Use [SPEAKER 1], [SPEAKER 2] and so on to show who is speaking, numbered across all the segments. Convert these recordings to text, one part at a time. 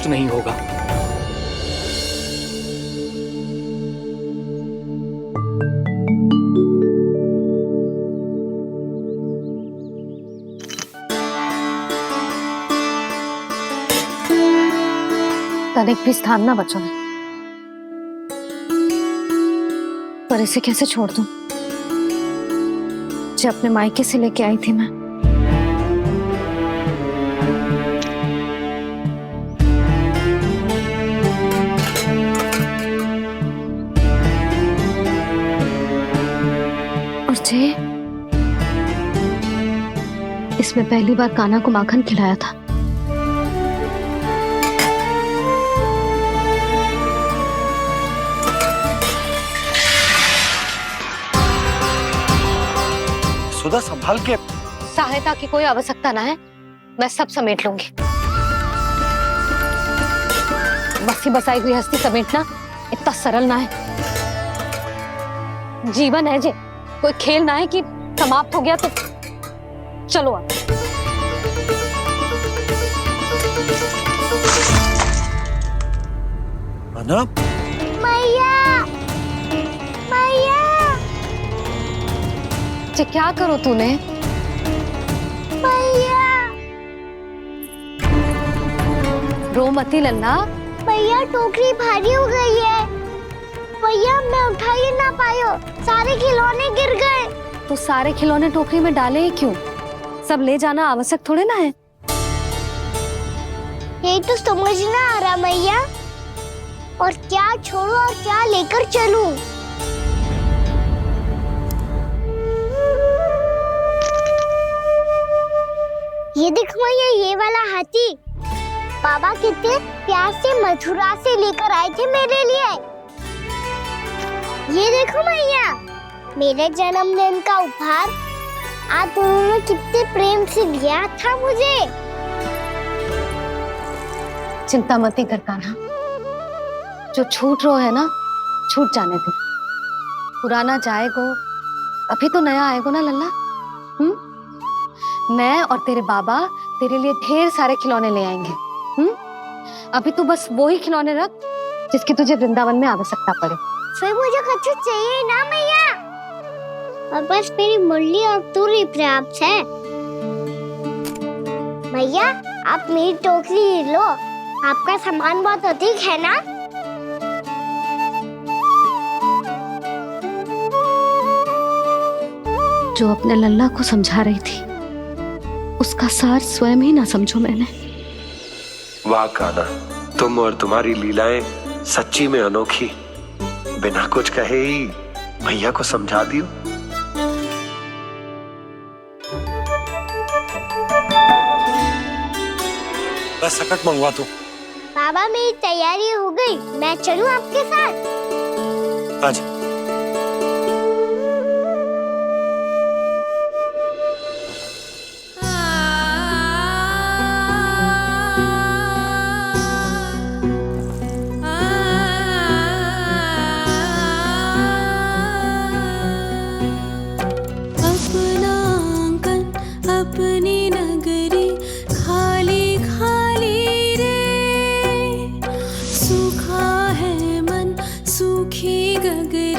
[SPEAKER 1] कष्ट नहीं होगा।
[SPEAKER 2] तनिक भी स्थान ना बचो है, पर इसे कैसे छोड़ दूं जो अपने मायके से लेके आई थी मैं। और जे इसमें पहली बार कान्हा को माखन खिलाया था।
[SPEAKER 3] सुधा संभाल के।
[SPEAKER 2] सहायता की कोई आवश्यकता ना है, मैं सब समेट लूंगी। बसी बसाई गृहस्थी समेटना इतना सरल ना है। जीवन है जे, कोई खेल ना है कि समाप्त हो गया तो चलो आप।
[SPEAKER 3] अना?
[SPEAKER 4] मैया, मैया।
[SPEAKER 2] जे क्या करो तूने?
[SPEAKER 4] मैया,
[SPEAKER 2] रो मती लल्ला।
[SPEAKER 4] मैया टोकरी भारी हो गई है। मैया मैं उठा ही ना पायो, सारे खिलौने गिर गए।
[SPEAKER 2] तो सारे खिलौने टोकरी में डाले ही क्यों? सब ले जाना आवश्यक थोड़े ना है।
[SPEAKER 4] यही तो समझ ना आ रहा मैया, और क्या छोड़ू और क्या लेकर चलूं? ये देखो मैया, ये वाला हाथी बाबा कितने प्यार से मथुरा से लेकर आए थे मेरे लिए। ये देखो मैया, मेरे जन्मदिन का उपहार आज उन्होंने कितने प्रेम से दिया था मुझे।
[SPEAKER 2] चिंता मती कर कान्हा, जो छूट रो है ना, छूट जाने दे। पुराना जाएगो, अभी तो नया आएगो ना लल्ला। मैं और तेरे बाबा तेरे लिए ढेर सारे खिलौने ले आएंगे। अभी तू बस वो ही खिलौने रख जिसकी तुझे वृंदावन में आवश्यकता पड़े।
[SPEAKER 4] फिर मुझे कुछ चाहिए ना मैया, और बस मेरी मुरली और तुरी पर्याप्त है। मैया आप मेरी टोकरी लो, आपका सामान बहुत अधिक है ना।
[SPEAKER 2] जो अपने लल्ला को समझा रही थी उसका सार स्वयं ही ना समझो मैंने।
[SPEAKER 3] वाह कान्हा, तुम और तुम्हारी लीलाएं सच्ची में अनोखी। बिना कुछ कहे ही भैया को समझा दियो। बस सकट मंगवा दो।
[SPEAKER 4] बाबा मेरी तैयारी हो गई, मैं चलूं आपके साथ?
[SPEAKER 3] आजा।
[SPEAKER 5] अपनी नगरी खाली खाली रे, सूखा है मन सूखी गगरी।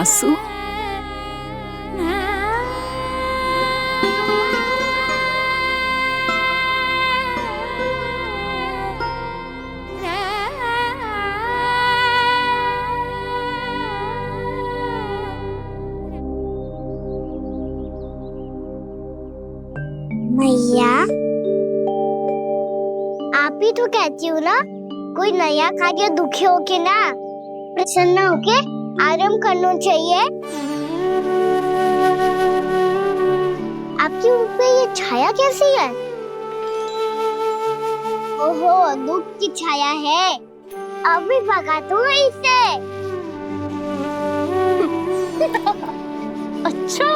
[SPEAKER 5] आंसू।
[SPEAKER 4] मैया, आप ही तो कहती हो ना, कोई नया कार्य दुखी होके ना प्रसन्न होके आराम करना चाहिए। आपके मुंह पे ये छाया कैसी है? ओहो, दुख की छाया है। अभी भगा दूं इसे।
[SPEAKER 2] अच्छा।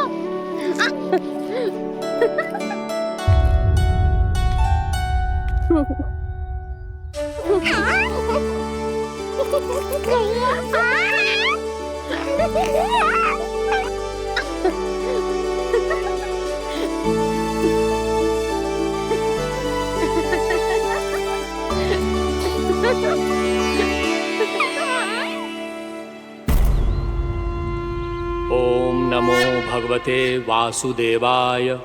[SPEAKER 1] ओम नमो भगवते वासुदेवाय।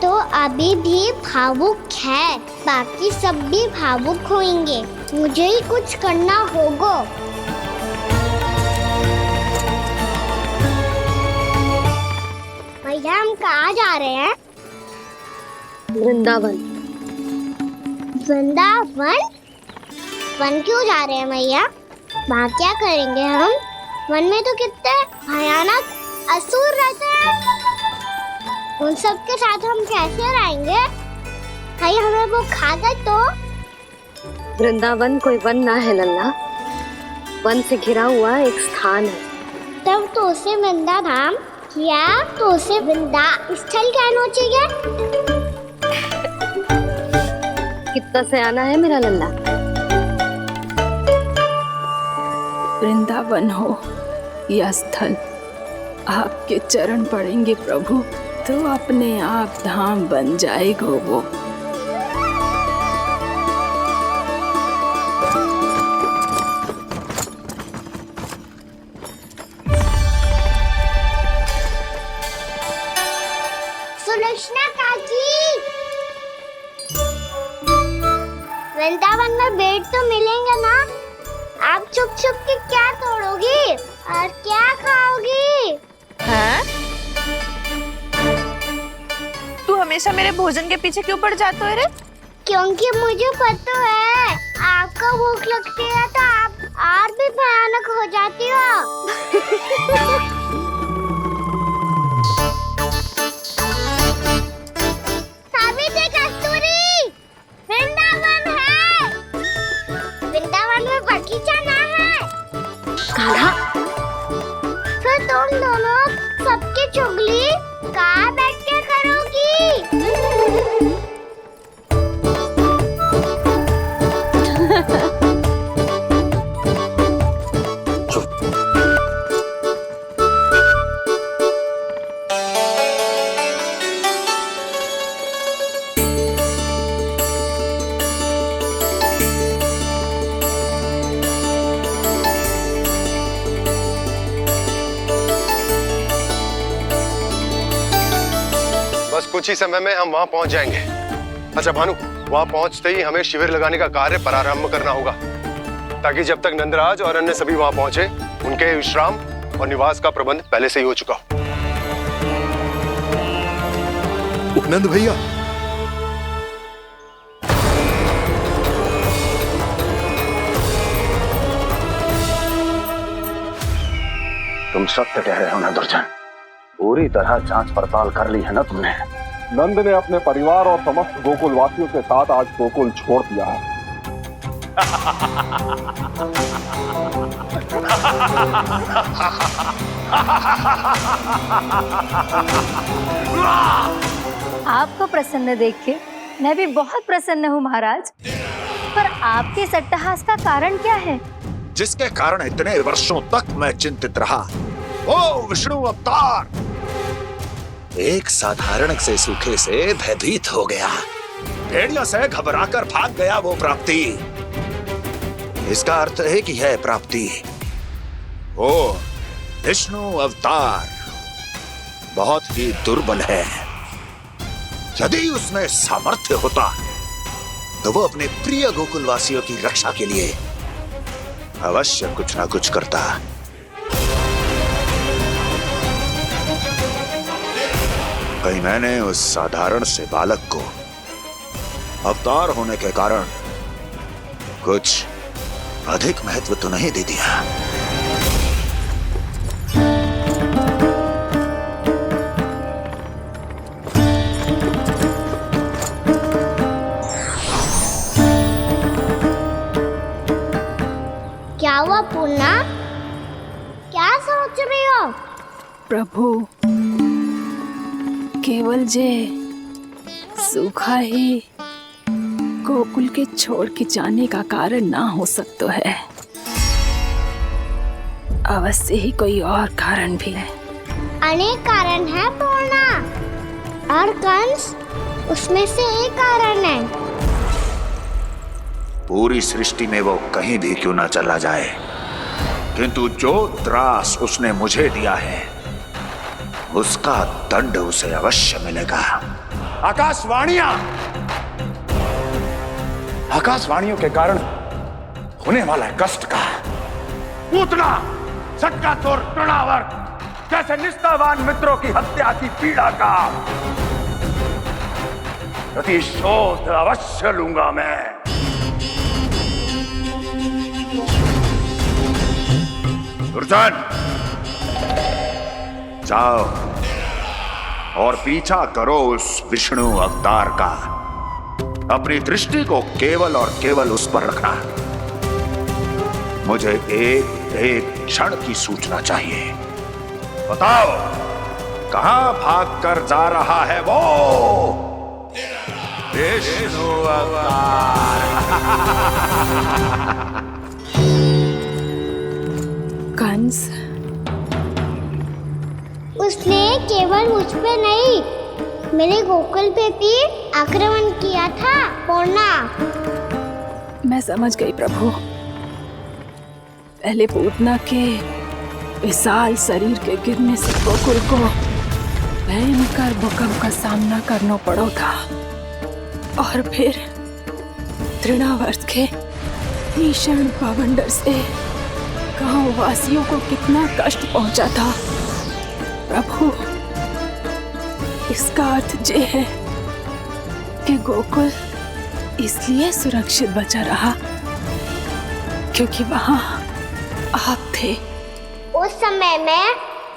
[SPEAKER 4] तो अभी भी भावुक है, बाकी सब भी भावुक होंगे। मुझे ही कुछ करना होगा। भैया हम कहाँ जा रहे हैं?
[SPEAKER 2] वृंदावन।
[SPEAKER 4] वृंदावन? वन क्यों जा रहे हैं भैया? वहाँ क्या करेंगे हम? वन में तो कितने भयानक असुर रहते हैं। उन सब के साथ हम कैसे रहेंगे? भाई हमें वो खा गए तो?
[SPEAKER 2] वृंदावन कोई वन ना है लल्ला, वन से घिरा हुआ एक स्थान है।
[SPEAKER 4] तब तो उसे वृंदा धाम या तो उसे वृंदा स्थल कहना चाहिए।
[SPEAKER 2] कितना सयाना है मेरा लल्ला।
[SPEAKER 5] वृंदावन हो या स्थल, आपके चरण पड़ेंगे प्रभु तो अपने आप धाम बन जाएगा वो।
[SPEAKER 4] सुलक्षणा काकी, वृंदावन में बेट तो मिलेंगे ना? आप छुप छुप के क्या तोड़ोगी और क्या खाओगी?
[SPEAKER 6] हाँ? तू हमेशा मेरे भोजन के पीछे क्यों पड़ जाता है रे?
[SPEAKER 4] क्योंकि मुझे पता है आपको भूख लगती है तो आप और भी भयानक हो जाती हो। सावित्री, कस्तूरी, वृंदावन है। वृंदावन में बगीचा ना है।
[SPEAKER 2] कान्हा,
[SPEAKER 4] फिर तुम दोनों सबकी चुगली कहाँ बैठ के करोगी?
[SPEAKER 7] बस कुछ ही समय में हम वहां पहुंच जाएंगे। अच्छा भानु, वहां पहुंचते ही हमें शिविर लगाने का कार्य प्रारंभ करना होगा, ताकि जब तक नंदराज और अन्य सभी वहां पहुंचे उनके विश्राम और निवास का प्रबंध पहले से ही हो चुका हो।
[SPEAKER 8] उपनंद भैया,
[SPEAKER 9] तुम सत्य कह रहे हो ना दुर्जन? पूरी तरह जांच पड़ताल कर ली है ना तुमने?
[SPEAKER 10] नंद ने अपने परिवार और समस्त गोकुल वासियों के साथ आज गोकुल छोड़ दिया है।
[SPEAKER 11] आपको प्रसन्न देख के मैं भी बहुत प्रसन्न हूँ महाराज। पर आपके इस अट्टहास का कारण क्या है?
[SPEAKER 8] जिसके कारण इतने वर्षों तक मैं चिंतित रहा, ओ विष्णु अवतार एक साधारण से सूखे से भयभीत हो गया, भेड़ियों से घबराकर भाग गया वो प्राप्ति। इसका अर्थ है कि यह प्राप्ति ओ विष्णु अवतार बहुत ही दुर्बल है। यदि उसमें सामर्थ्य होता तो वो अपने प्रिय गोकुलवासियों की रक्षा के लिए अवश्य कुछ ना कुछ करता। कहीं मैंने उस साधारण से बालक को अवतार होने के कारण कुछ अधिक महत्व तो नहीं दे दिया।
[SPEAKER 4] क्या हुआ पूर्णा? क्या सोच रही हो?
[SPEAKER 5] प्रभु, केवल जे सूखा ही गोकुल के छोड़ के जाने का कारण ना हो सकता है, अवश्य ही कोई और कारण भी है।
[SPEAKER 4] अनेक कारण है पूर्णा, और कंस उसमें से एक कारण है।
[SPEAKER 8] पूरी सृष्टि में वो कहीं भी क्यों ना चला जाए, किंतु जो त्रास उसने मुझे दिया है उसका दंड उसे अवश्य मिलेगा। आकाशवाणियों के कारण होने वाला है कष्ट का। पूतना, सटका चोर तृणावर जैसे निष्ठावान मित्रों की हत्या की पीड़ा का प्रतिशोध अवश्य लूंगा मैं। दुर्जन, जाओ और पीछा करो उस विष्णु अवतार का। अपनी दृष्टि को केवल और केवल उस पर रखना। मुझे एक एक क्षण की सूचना चाहिए। बताओ, कहां भागकर जा रहा है वो विष्णु अवतार?
[SPEAKER 5] कंस,
[SPEAKER 4] उसने केवल मुझ पे नहीं, मेरे गोकुल पे भी आक्रमण किया था पूर्णा।
[SPEAKER 5] मैं समझ गई प्रभु। पहले पूतना के विशाल शरीर के गिरने से गोकुल को भयंकर भूकंप का सामना करना पड़ा था, और फिर तृणावर्त के भीषण पावंडर से गांव वासियों को कितना कष्ट पहुंचा था। प्रभु, इसका अर्थ ये है कि गोकुल इसलिए सुरक्षित बचा रहा क्योंकि वहां आप थे।
[SPEAKER 4] उस समय मैं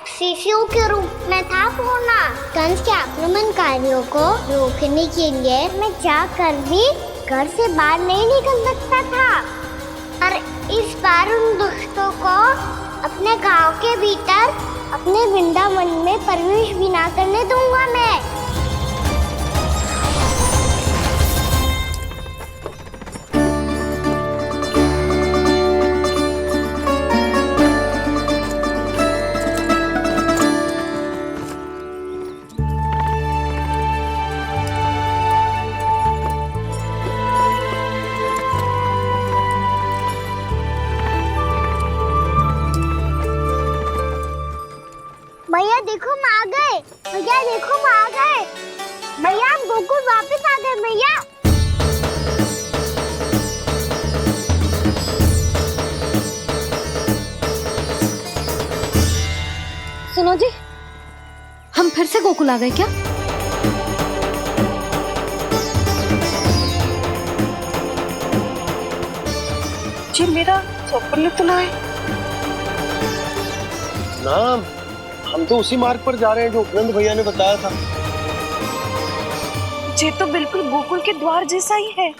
[SPEAKER 4] शिशु के रूप में था पूर्णा। कंस के आक्रमणकारियों को रोकने के लिए मैं जाकर भी घर से बाहर नहीं निकल सकता था, और इस बार उन दुष्टों को अपने गांव के भीतर, अपने वृंदावन में प्रवेश भी ना करने दूंगा मैं। भैया देखो हम आ गए, भैया देखो हम आ गए, भैया हम गोकुल वापस आ गए भैया।
[SPEAKER 2] सुनो जी, हम फिर से गोकुल आ गए क्या?
[SPEAKER 6] जी मेरा चप्पल तो ना है।
[SPEAKER 7] नाम, हम तो उसी मार्ग पर जा रहे हैं जो उपनंद भैया ने बताया था।
[SPEAKER 6] ये तो बिल्कुल गोकुल के द्वार जैसा ही है।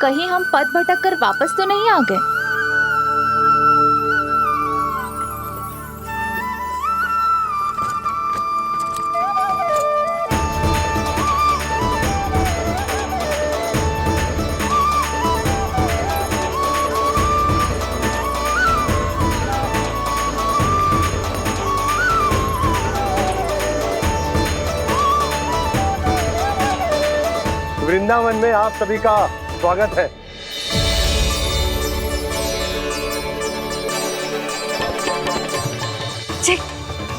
[SPEAKER 11] कहीं हम पथ भटक कर वापस तो नहीं आ गए?
[SPEAKER 7] वृंदावन में आप सभी का स्वागत है।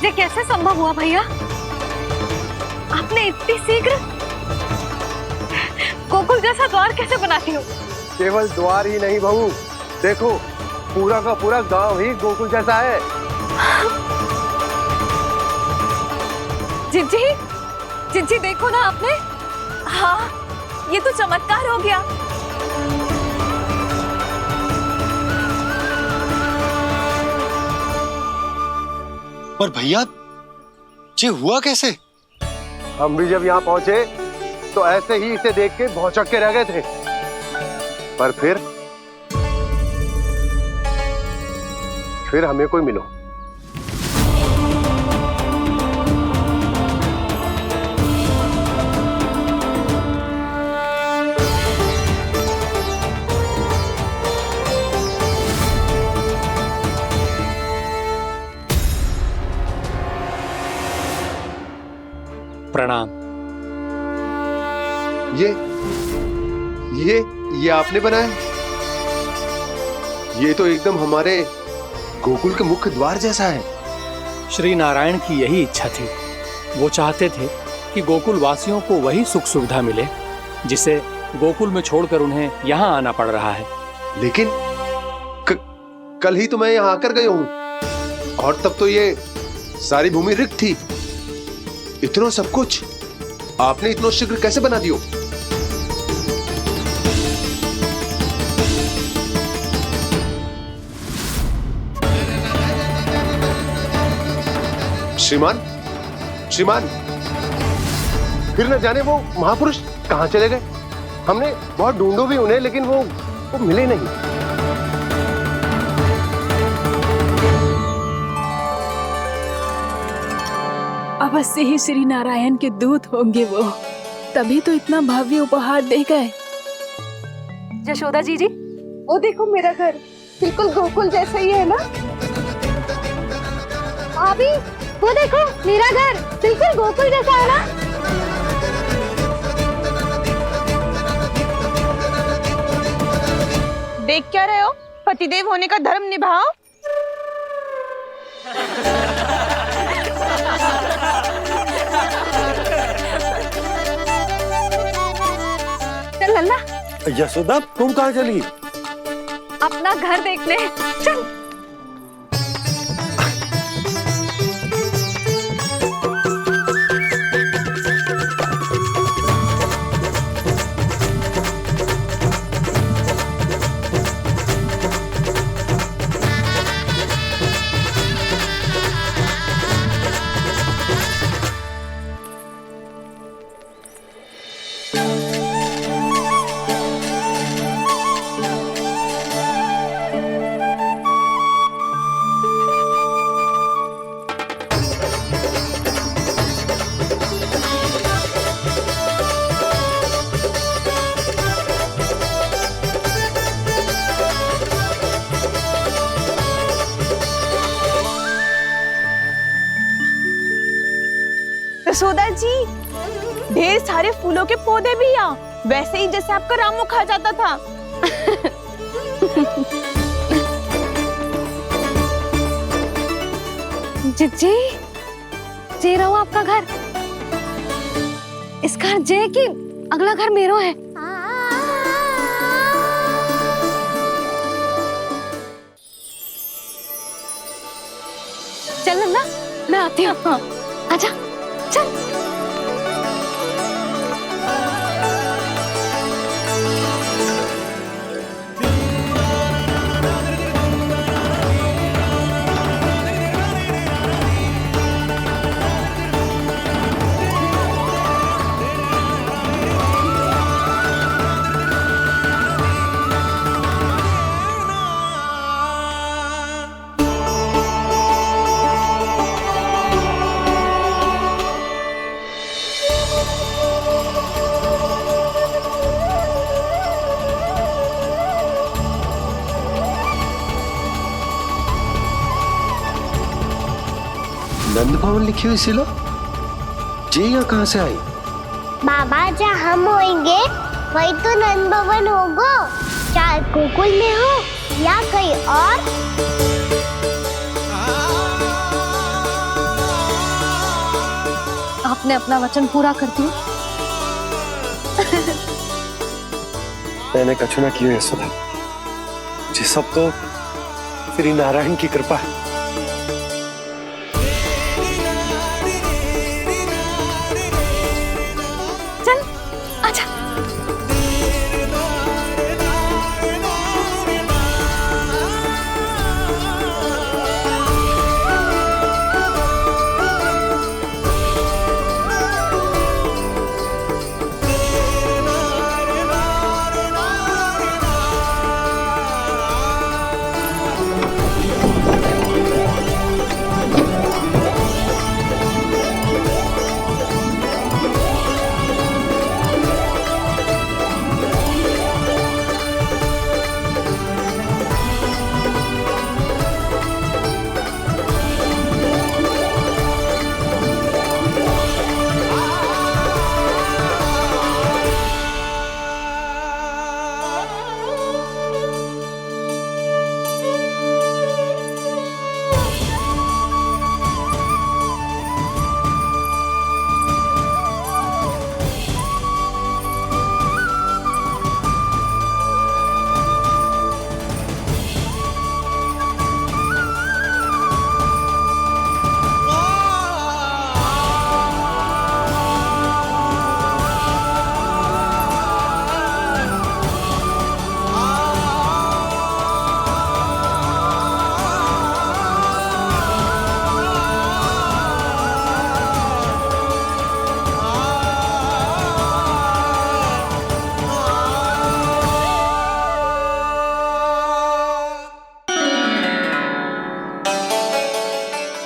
[SPEAKER 6] ये कैसे संभव हुआ भैया? आपने इतनी शीघ्र गोकुल जैसा द्वार कैसे बनाती हो?
[SPEAKER 7] केवल द्वार ही नहीं बहू, देखो पूरा का पूरा गांव ही गोकुल जैसा है।
[SPEAKER 6] जिज्जी देखो ना आपने। हाँ, ये तो चमत्कार हो गया।
[SPEAKER 7] पर भैया, ये हुआ कैसे? हम भी जब यहाँ पहुंचे तो ऐसे ही इसे देख के भौचक के रह गए थे, पर फिर हमें कोई मिलो।
[SPEAKER 1] प्रणाम।
[SPEAKER 7] ये आपने बनाया? ये तो एकदम हमारे गोकुल के मुख्य द्वार जैसा है।
[SPEAKER 1] श्री नारायण की यही इच्छा थी। वो चाहते थे ताकि गोकुल वासियों को वही सुख सुविधा मिले जिसे गोकुल में छोड़कर उन्हें यहाँ आना पड़ रहा है।
[SPEAKER 7] लेकिन कल ही तो मैं यहाँ आकर गया हूँ और तब तो ये सारी भूमि रिक्त थी। इतना सब कुछ आपने इतना शीघ्र कैसे बना दियो? श्रीमान, श्रीमान, फिर न जाने वो महापुरुष कहाँ चले गए। हमने बहुत ढूंढो भी उन्हें, लेकिन वो मिले नहीं।
[SPEAKER 5] अवश्य ही श्री नारायण के दूत होंगे वो, तभी तो इतना भव्य उपहार दे गए।
[SPEAKER 6] यशोदा जी, वो देखो मेरा घर बिल्कुल गोकुल जैसा ही है ना।
[SPEAKER 2] भाभी, वो देखो मेरा घर बिल्कुल गोकुल जैसा है ना।
[SPEAKER 6] देख क्या रहे हो? पतिदेव होने का धर्म निभाओ। चल लल्ला।
[SPEAKER 3] यशोदा, तुम कहाँ चली?
[SPEAKER 6] अपना घर देखने चल। यशोदा जी, ढेर सारे फूलों के पौधे भी यहाँ, वैसे ही जैसे आपका रामू खा जाता था।
[SPEAKER 2] जिज्जी, जे रहो आपका घर। इस घर जे की अगला घर मेरो है। चल नन्ना, मैं आती हूँ। हाँ, आजा, चल।
[SPEAKER 3] नंद भवन लिखी हुई सिलो, जी यहाँ कहाँ से आई?
[SPEAKER 4] बाबा, जहाँ हम होंगे वही तो नंद भवन होगा, चाहे गोकुल में हो या कहीं और।
[SPEAKER 2] आपने अपना वचन पूरा कर दिया।
[SPEAKER 3] मैंने कछु ना किया यशोदा, जी सब तो श्री नारायण की कृपा है।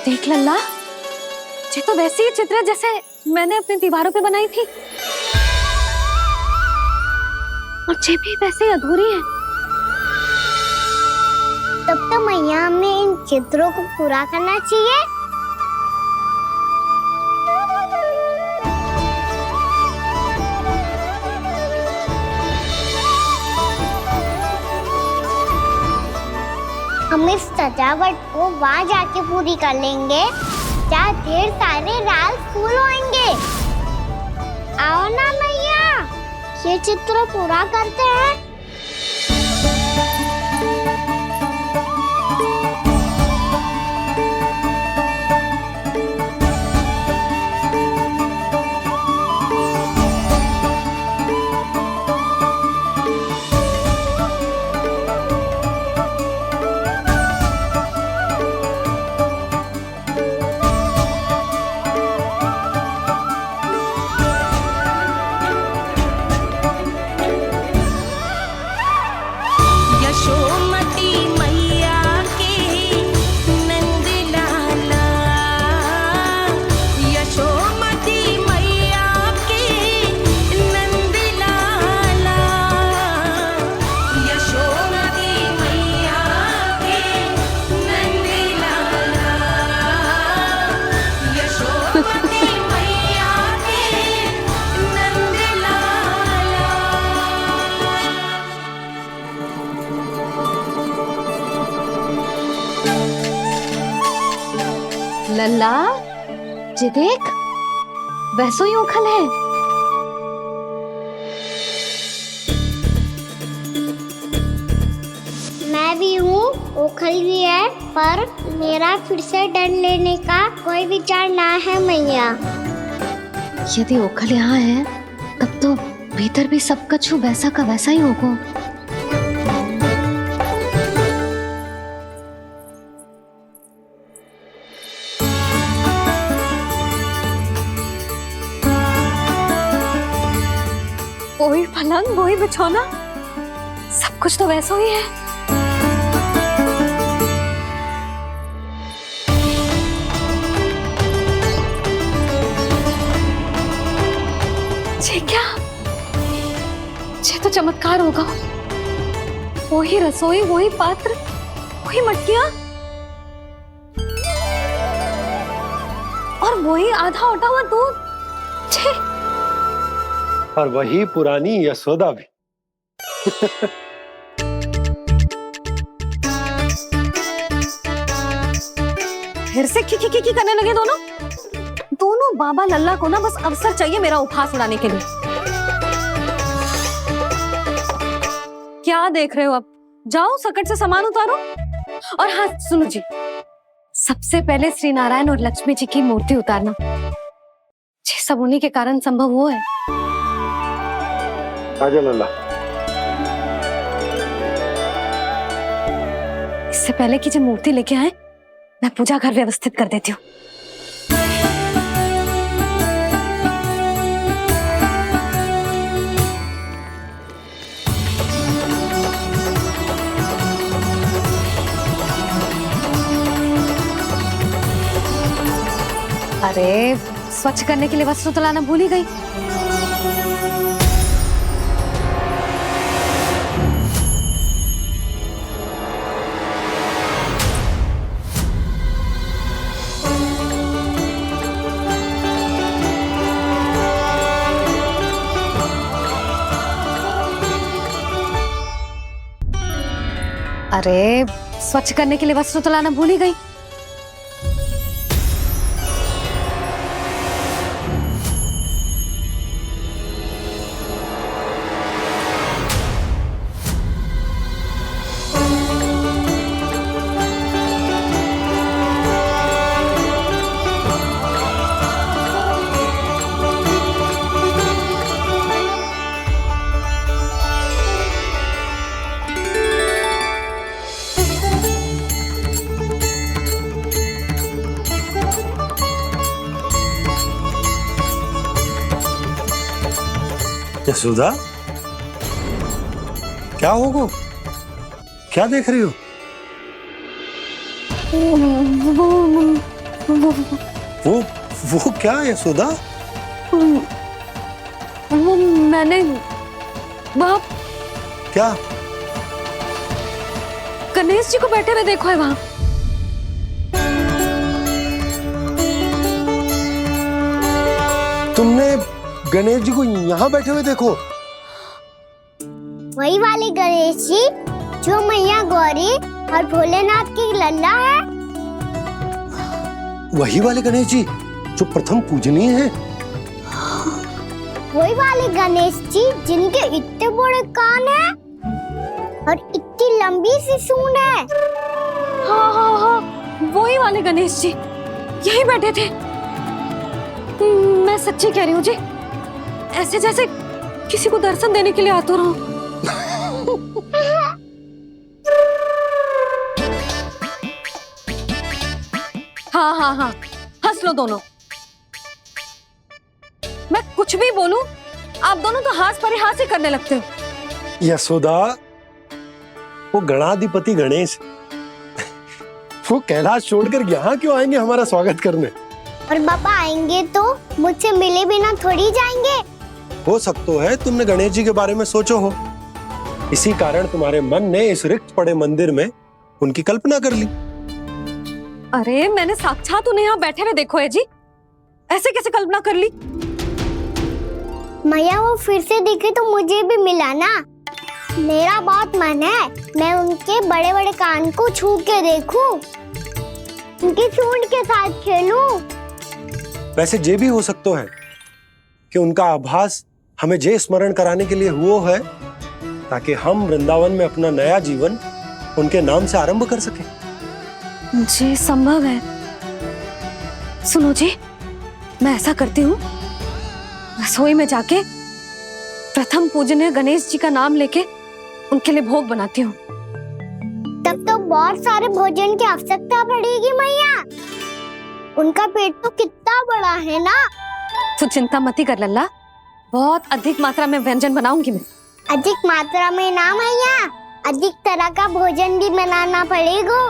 [SPEAKER 2] देख लल्ला, ये तो वैसी ही चित्र है जैसे मैंने अपनी दीवारों पे बनाई थी, और ये भी वैसे ही अधूरी है।
[SPEAKER 4] तब तो मैया हमें इन चित्रों को पूरा करना चाहिए। हम इस सजावट को वहाँ जाके पूरी कर लेंगे जहाँ ढेर सारे लाल फूल होंगे। आओ ना मैया, ये चित्र पूरा करते हैं।
[SPEAKER 2] लल्ला, ये देख, वैसो ही उखल है।
[SPEAKER 4] मैं भी हूँ, उखल भी है, पर मेरा फिर से डर लेने का कोई विचार ना है मैया।
[SPEAKER 2] यदि उखल यहाँ है, तब तो भीतर भी सब कुछ वैसा का वैसा ही होगा। वही पलंग, वही बिछौना, सब कुछ तो वैसा ही है। ये क्या? ये तो चमत्कार होगा। वही रसोई, वही पात्र, वही मटकियां, और वही आधा उटा हुआ दूध। छे!
[SPEAKER 7] और वही पुरानी यशोदा भी।
[SPEAKER 2] फिर से खी करने लगे दोनों बाबा लल्ला को ना बस अवसर चाहिए मेरा उपहास उड़ाने के लिए। क्या देख रहे हो? अब जाओ, सकट से सामान उतारो। और हाँ सुनो जी, सबसे पहले श्री नारायण और लक्ष्मी जी की मूर्ति उतारना। ये सब उन्हीं के कारण संभव हुआ है।
[SPEAKER 7] आजा लल्ला।
[SPEAKER 2] इससे पहले कि जो मूर्ति लेके आए, मैं पूजा घर व्यवस्थित कर देती हूँ। अरे, स्वच्छ करने के लिए वस्त्र तो लाना भूल ही गई। अरे, स्वच्छ करने के लिए वस्त्र तो लाना भूल ही गई।
[SPEAKER 12] यशोदा, क्या होगा? क्या देख रही हो? वो क्या यशोदा?
[SPEAKER 2] वो मैंने वहाँ
[SPEAKER 12] क्या?
[SPEAKER 2] गणेश जी को बैठे हुए देखो है वहाँ।
[SPEAKER 12] तुमने गणेश जी को यहाँ बैठे हुए देखो?
[SPEAKER 4] वही वाले गणेश जी जो मैया गौरी और भोलेनाथ की लल्ला है।
[SPEAKER 12] वही वाले गणेश जी जो प्रथम पूजनीय हैं?
[SPEAKER 4] वही वाले गणेश जी जिनके इतने बड़े कान हैं और इतनी लंबी सी सूंड है।
[SPEAKER 2] हाँ हाँ हाँ, वही वाले गणेश जी यही बैठे थे। मैं सच्ची कह रही हूँ जी, ऐसे जैसे किसी को दर्शन देने के लिए आतुर हूँ। हाँ हाँ हाँ, हंस लो दोनों। मैं कुछ भी बोलूं, आप दोनों तो हाथ परिहास ही करने लगते हो।
[SPEAKER 12] यशोदा, वो गणाधिपति गणेश वो कैलाश छोड़कर यहाँ क्यों आएंगे हमारा स्वागत करने?
[SPEAKER 4] और पापा आएंगे तो मुझसे मिले बिना थोड़ी जाएंगे।
[SPEAKER 12] हो सकता है तुमने गणेश जी के बारे में सोचो हो, इसी कारण तुम्हारे मन ने इस रिक्त पड़े मंदिर में उनकी कल्पना कर ली।
[SPEAKER 2] अरे मैंने साक्षात उन्हें यहाँ बैठे हुए देखो है जी, ऐसे कैसे कल्पना कर ली?
[SPEAKER 4] मैया वो फिर से दिखे तो मुझे भी मिला ना। मेरा बहुत मन है मैं उनके बड़े बड़े कान को छू के देखूं, उनकी सूंड के साथ खेलूं।
[SPEAKER 12] वैसे ये भी हो सकता है कि उनका आभास हमें जे स्मरण कराने के लिए हुआ है ताकि हम वृंदावन में अपना नया जीवन उनके नाम से आरंभ कर सकें।
[SPEAKER 2] जी संभव है। सुनो जी, मैं ऐसा करती हूँ, रसोई में जाके प्रथम पूजनीय गणेश जी का नाम लेके उनके लिए भोग बनाती हूँ।
[SPEAKER 4] तब तो बहुत सारे भोजन की आवश्यकता पड़ेगी मैया। उनका पेट तो कितना बड़ा है ना।
[SPEAKER 2] तू चिंता मत ही कर लल्ला, बहुत अधिक मात्रा में व्यंजन बनाऊंगी मैं।
[SPEAKER 4] अधिक मात्रा में ना मैया, अधिक तरह का भोजन भी बनाना पड़ेगा।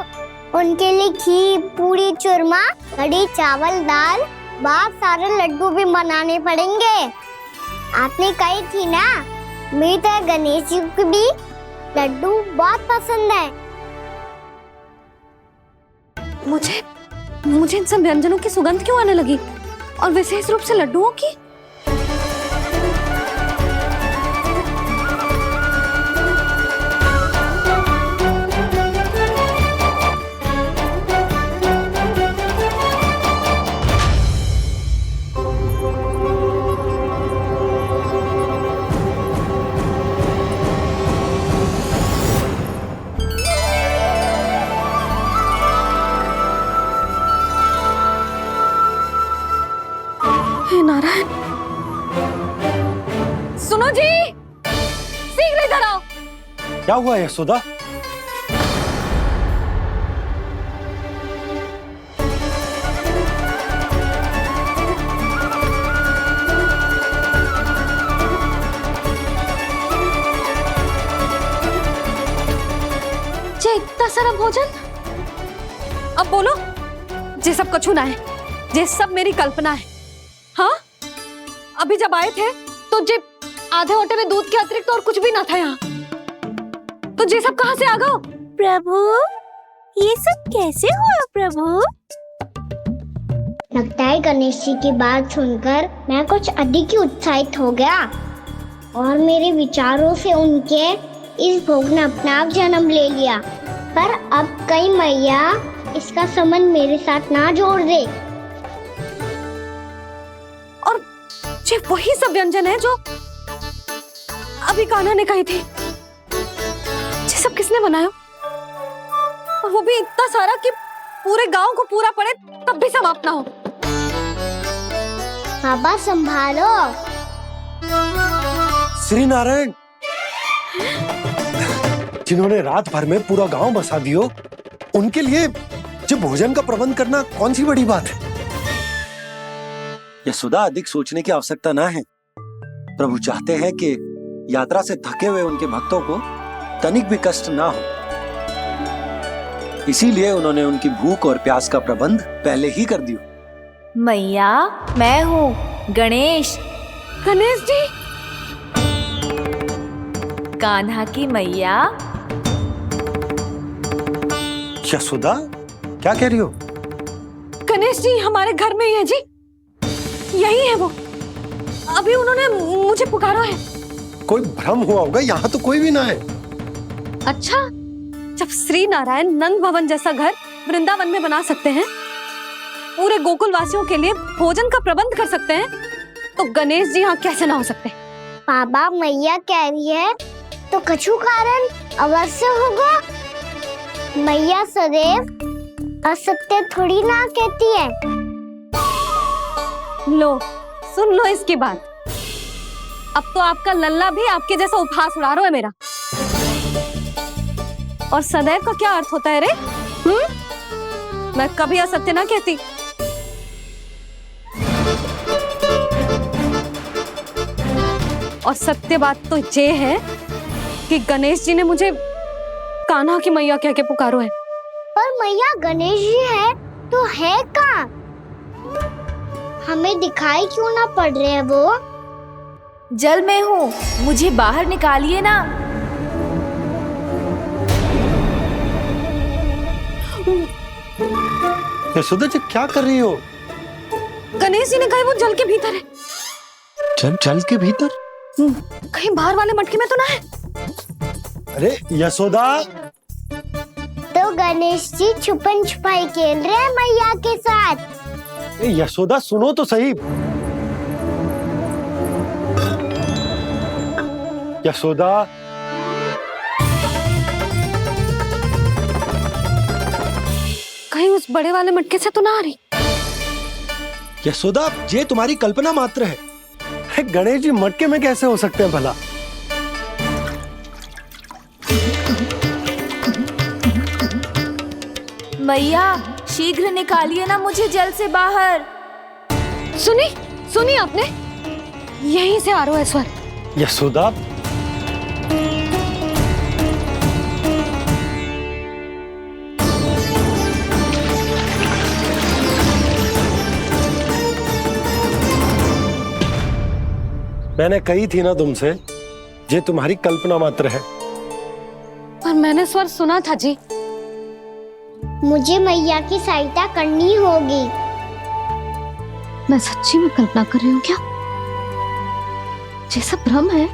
[SPEAKER 4] उनके लिए खीर, पूरी, चूरमा, कढ़ी, चावल, दाल, बहुत सारे लड्डू भी बनाने पड़ेंगे। आपने कही थी ना, मेरी तरह गणेश जी को भी लड्डू बहुत पसंद है।
[SPEAKER 2] मुझे इन सब व्यंजनों की सुगंध क्यों आने लगी, और विशेष रूप से लड्डुओं की? नारायण, सुनो जी, शीघ्र इधर आओ।
[SPEAKER 12] क्या हुआ यशोदा?
[SPEAKER 2] जे इतना सारा भोजन, अब बोलो, जे सब कछु ना है, जे सब मेरी कल्पना है। हाँ, अभी जब आए थे तो जे आधे ओटे में दूध के अतिरिक्त और कुछ भी ना था यहाँ, तो जे सब कहाँ से आ गए?
[SPEAKER 4] प्रभु, ये सब कैसे हुआ प्रभु? लगता है गणेश जी की बात सुनकर मैं कुछ अधिक ही उत्साहित हो गया और मेरे विचारों से उनके इस भोग ने अपना आप जन्म ले लिया। पर अब कई मैया इसका संबंध मेरे साथ ना जोड़ दे।
[SPEAKER 2] ये वही सब व्यंजन है जो अभी कान्हा ने कही थी। ये सब किसने बनाया? और वो भी इतना सारा कि पूरे गांव को पूरा पड़े तब भी समाप्त ना हो।
[SPEAKER 4] बाबा संभालो।
[SPEAKER 12] श्री नारायण, जिन्होंने रात भर में पूरा गांव बसा दियो, उनके लिए जो भोजन का प्रबंध करना कौन सी बड़ी बात है? यशोदा, अधिक सोचने की आवश्यकता ना है। प्रभु चाहते हैं कि यात्रा से थके हुए उनके भक्तों को तनिक भी कष्ट ना हो।
[SPEAKER 13] इसीलिए उन्होंने उनकी भूख और प्यास का प्रबंध पहले ही कर दिया।
[SPEAKER 14] मैया, मैं हूँ गणेश।
[SPEAKER 2] गणेश जी,
[SPEAKER 14] कान्हा की मैया।
[SPEAKER 12] यशोदा, क्या कह रही हो?
[SPEAKER 2] गणेश जी हमारे घर में ही है जी, यही है वो। अभी उन्होंने मुझे पुकारा है।
[SPEAKER 12] कोई भ्रम हुआ होगा, यहाँ तो कोई भी ना है।
[SPEAKER 2] अच्छा, जब श्री नारायण नंद भवन जैसा घर वृंदावन में बना सकते हैं, पूरे गोकुल वासियों के लिए भोजन का प्रबंध कर सकते हैं, तो गणेश जी यहाँ कैसे ना हो सकते?
[SPEAKER 4] बाबा, मैया कह रही है तो कछु कारण अवश्य होगा। मैया सदैव असत्य थोड़ी ना कहती है।
[SPEAKER 2] लो, सुन लो इसकी बात। अब तो आपका लल्ला भी आपके जैसा उपहास उड़ा रहा है मेरा। और सदैव का क्या अर्थ होता है रे? मैं कभी असत्य ना कहती। और सत्य बात तो ये है कि गणेश जी ने मुझे कान्हा की मैया कह के पुकारो है।
[SPEAKER 4] पर मैया गणेश जी है तो है कहाँ? हमें दिखाई क्यों ना पड़ रहे हैं वो?
[SPEAKER 14] जल में हूँ, मुझे बाहर निकालिए ना।
[SPEAKER 12] यशोदा जी, क्या कर रही हो?
[SPEAKER 2] गणेश जी ने कहा वो जल के भीतर है।
[SPEAKER 12] जल के भीतर?
[SPEAKER 2] कहीं बाहर वाले मटके में तो ना है?
[SPEAKER 12] अरे यशोदा!
[SPEAKER 4] तो गणेश जी छुपन छुपाई खेल रहे हैं मैया के साथ।
[SPEAKER 12] यशोदा, सुनो तो सही। यशोदा,
[SPEAKER 2] कहीं उस बड़े वाले मटके से तो ना आ रही?
[SPEAKER 12] यशोदा, ये तुम्हारी कल्पना मात्र है। गणेश जी मटके में कैसे हो सकते हैं भला?
[SPEAKER 14] मैया, शीघ्र निकालिए ना मुझे जल से बाहर।
[SPEAKER 2] सुनी आपने? यहीं से आ रहा है स्वर।
[SPEAKER 12] यशोदा, मैंने कही थी ना तुमसे, ये तुम्हारी कल्पना मात्र है।
[SPEAKER 2] पर मैंने स्वर सुना था जी।
[SPEAKER 4] मुझे मैया की सहायता करनी होगी।
[SPEAKER 2] मैं सच्ची में कल्पना कर रही हूँ क्या? ये सब भ्रम है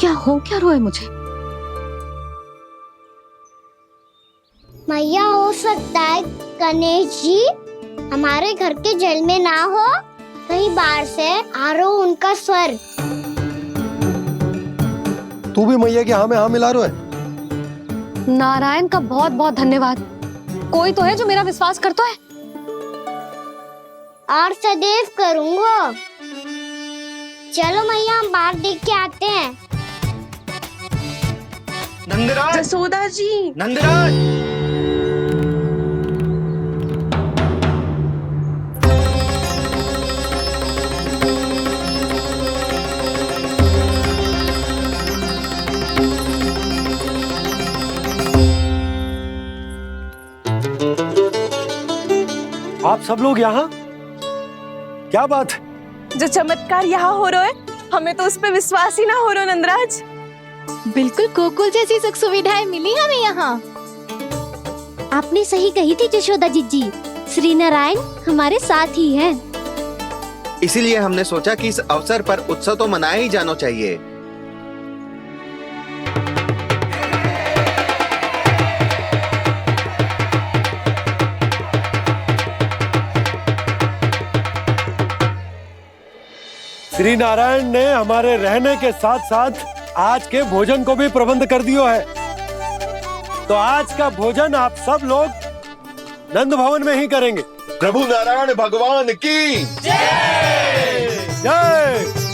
[SPEAKER 2] क्या? हो क्या रहा है मुझे?
[SPEAKER 4] मैया, हो सकता है गणेश जी हमारे घर के जल में ना हो, कहीं बाहर से आ रहा हो उनका स्वर।
[SPEAKER 12] तू भी मैया के हाँ में हाँ मिला रहा है।
[SPEAKER 2] नारायण का बहुत बहुत धन्यवाद। कोई तो है जो मेरा विश्वास करता है।
[SPEAKER 4] और सदैव करूंगा। चलो मैया, हम बाहर देख के आते हैं।
[SPEAKER 6] नंदराज, जसोदा जी,
[SPEAKER 13] नंदराज!
[SPEAKER 12] आप सब लोग यहाँ? क्या बात है?
[SPEAKER 6] जो चमत्कार यहाँ हो रहा है, हमें तो उस पर विश्वास ही ना हो रहा नंदराज।
[SPEAKER 11] बिल्कुल गोकुल जैसी सुख सुविधाएं मिली हमें यहाँ।
[SPEAKER 4] आपने सही कही थी जशोदा जीजी, श्री नारायण हमारे साथ ही हैं।
[SPEAKER 15] इसीलिए हमने सोचा कि इस अवसर पर उत्सव तो मनाया ही जाना चाहिए।
[SPEAKER 12] श्री नारायण ने हमारे रहने के साथ साथ आज के भोजन को भी प्रबंध कर दियो है। तो आज का भोजन आप सब लोग नंद भवन में ही करेंगे।
[SPEAKER 8] प्रभु नारायण भगवान की
[SPEAKER 12] जय जय।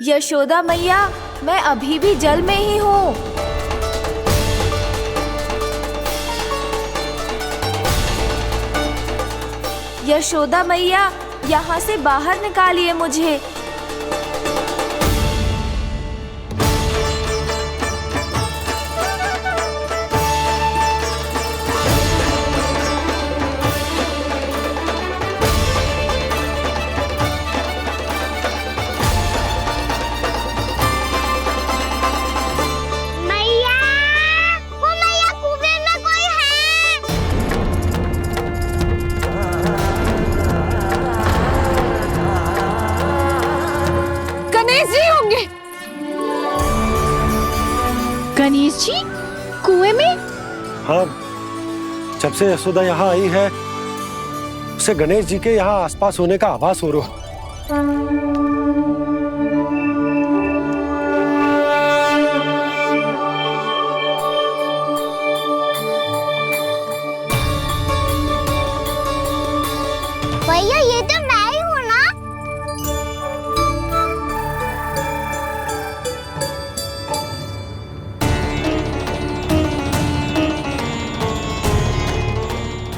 [SPEAKER 14] यशोदा मैया, मैं अभी भी जल में ही हूँ। यशोदा मैया, यहाँ से बाहर निकालिए मुझे।
[SPEAKER 2] गणेश जी कुएं में?
[SPEAKER 12] हाँ, जब से यशोदा यहाँ आई है उसे गणेश जी के यहाँ आसपास होने का आभास हो रहा।
[SPEAKER 4] भैया ये तो मैं ही हूँ ना?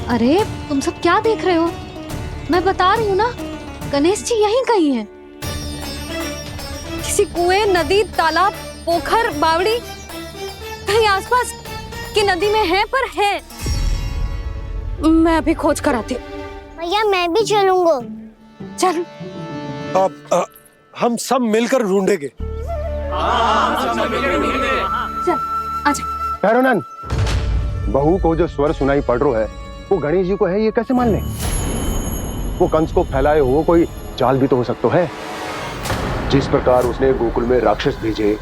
[SPEAKER 2] अरे तुम सब क्या देख रहे हो? मैं बता रही हूँ ना, गणेश जी यहीं कहीं हैं। किसी कुएं, नदी, तालाब, पोखर, बावड़ी कहीं आसपास की नदी में है, पर है। मैं अभी खोज कर आती हूँ।
[SPEAKER 4] भैया मैं भी चलूंगा।
[SPEAKER 2] चल।
[SPEAKER 12] अब हम सब मिलकर ढूंढेंगे।
[SPEAKER 2] चल आजा।
[SPEAKER 7] भैरवनंद, बहू को जो स्वर सुनाई पड़ रहा है वो गणेश जी को है, ये कैसे मान ले? वो कंस को फैलाए हुए कोई जाल भी तो हो सकता है। जिस प्रकार उसने गोकुल में राक्षस भेजे,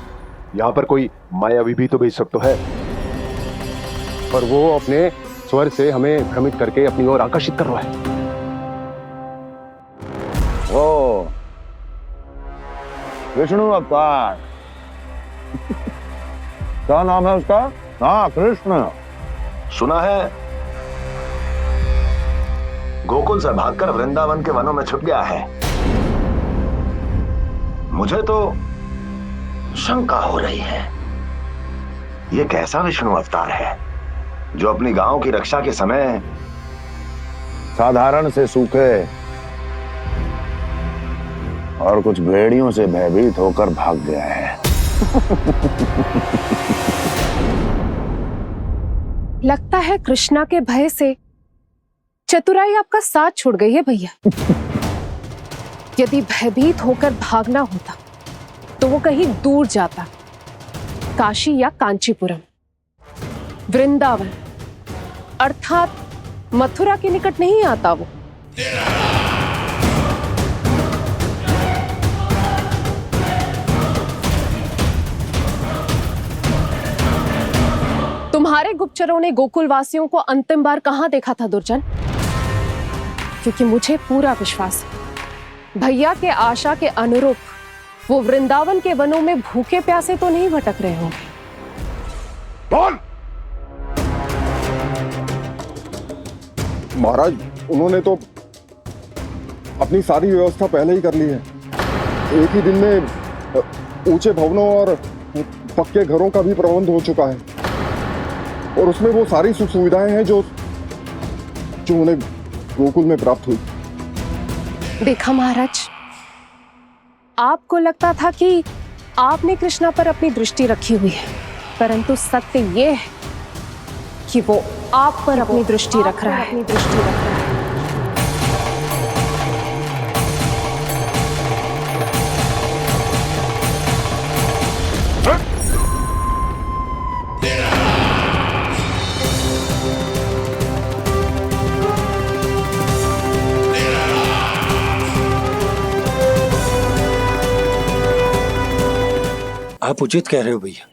[SPEAKER 7] यहाँ पर कोई मायावी भी तो भेज सकता है। और वो अपने स्वर से हमें भ्रमित करके अपनी ओर आकर्षित कर रहा है।
[SPEAKER 9] ओ विष्णु अवतार। क्या नाम है उसका? हाँ, कृष्ण।
[SPEAKER 8] सुना है गोकुल से भागकर वृंदावन के वनों में छुप गया है। मुझे तो शंका हो रही है, ये कैसा विष्णु अवतार है जो अपनी गांव की रक्षा के समय
[SPEAKER 9] साधारण से सूखे और कुछ भेड़ियों से भयभीत होकर भाग गया है।
[SPEAKER 6] लगता है कृष्णा के भय से चतुराई आपका साथ छोड़ गई है भैया। यदि भयभीत होकर भागना होता तो वो कहीं दूर जाता, काशी या कांचीपुरम, वृंदावन अर्थात मथुरा के निकट नहीं आता वो। तुम्हारे गुप्तचरों ने गोकुल वासियों को अंतिम बार कहां देखा था दुर्जन? क्योंकि मुझे पूरा विश्वास है भैया के आशा के अनुरूप वो वृंदावन के वनों में भूखे प्यासे तो नहीं भटक रहे होंगे।
[SPEAKER 10] कौन? महाराज, उन्होंने तो अपनी सारी व्यवस्था पहले ही कर ली है। एक ही दिन में ऊंचे भवनों और पक्के घरों का भी प्रबंध हो चुका है, और उसमें वो सारी सुख सुविधाएं हैं जो उन्हें गोकुल में प्राप्त हुई।
[SPEAKER 6] देखा महाराज, आपको लगता था कि आपने कृष्णा पर अपनी दृष्टि रखी हुई है, परंतु सत्य ये है कि वो आप पर अपनी दृष्टि रख रहा है।
[SPEAKER 12] आप उचित कह रहे हो भैया,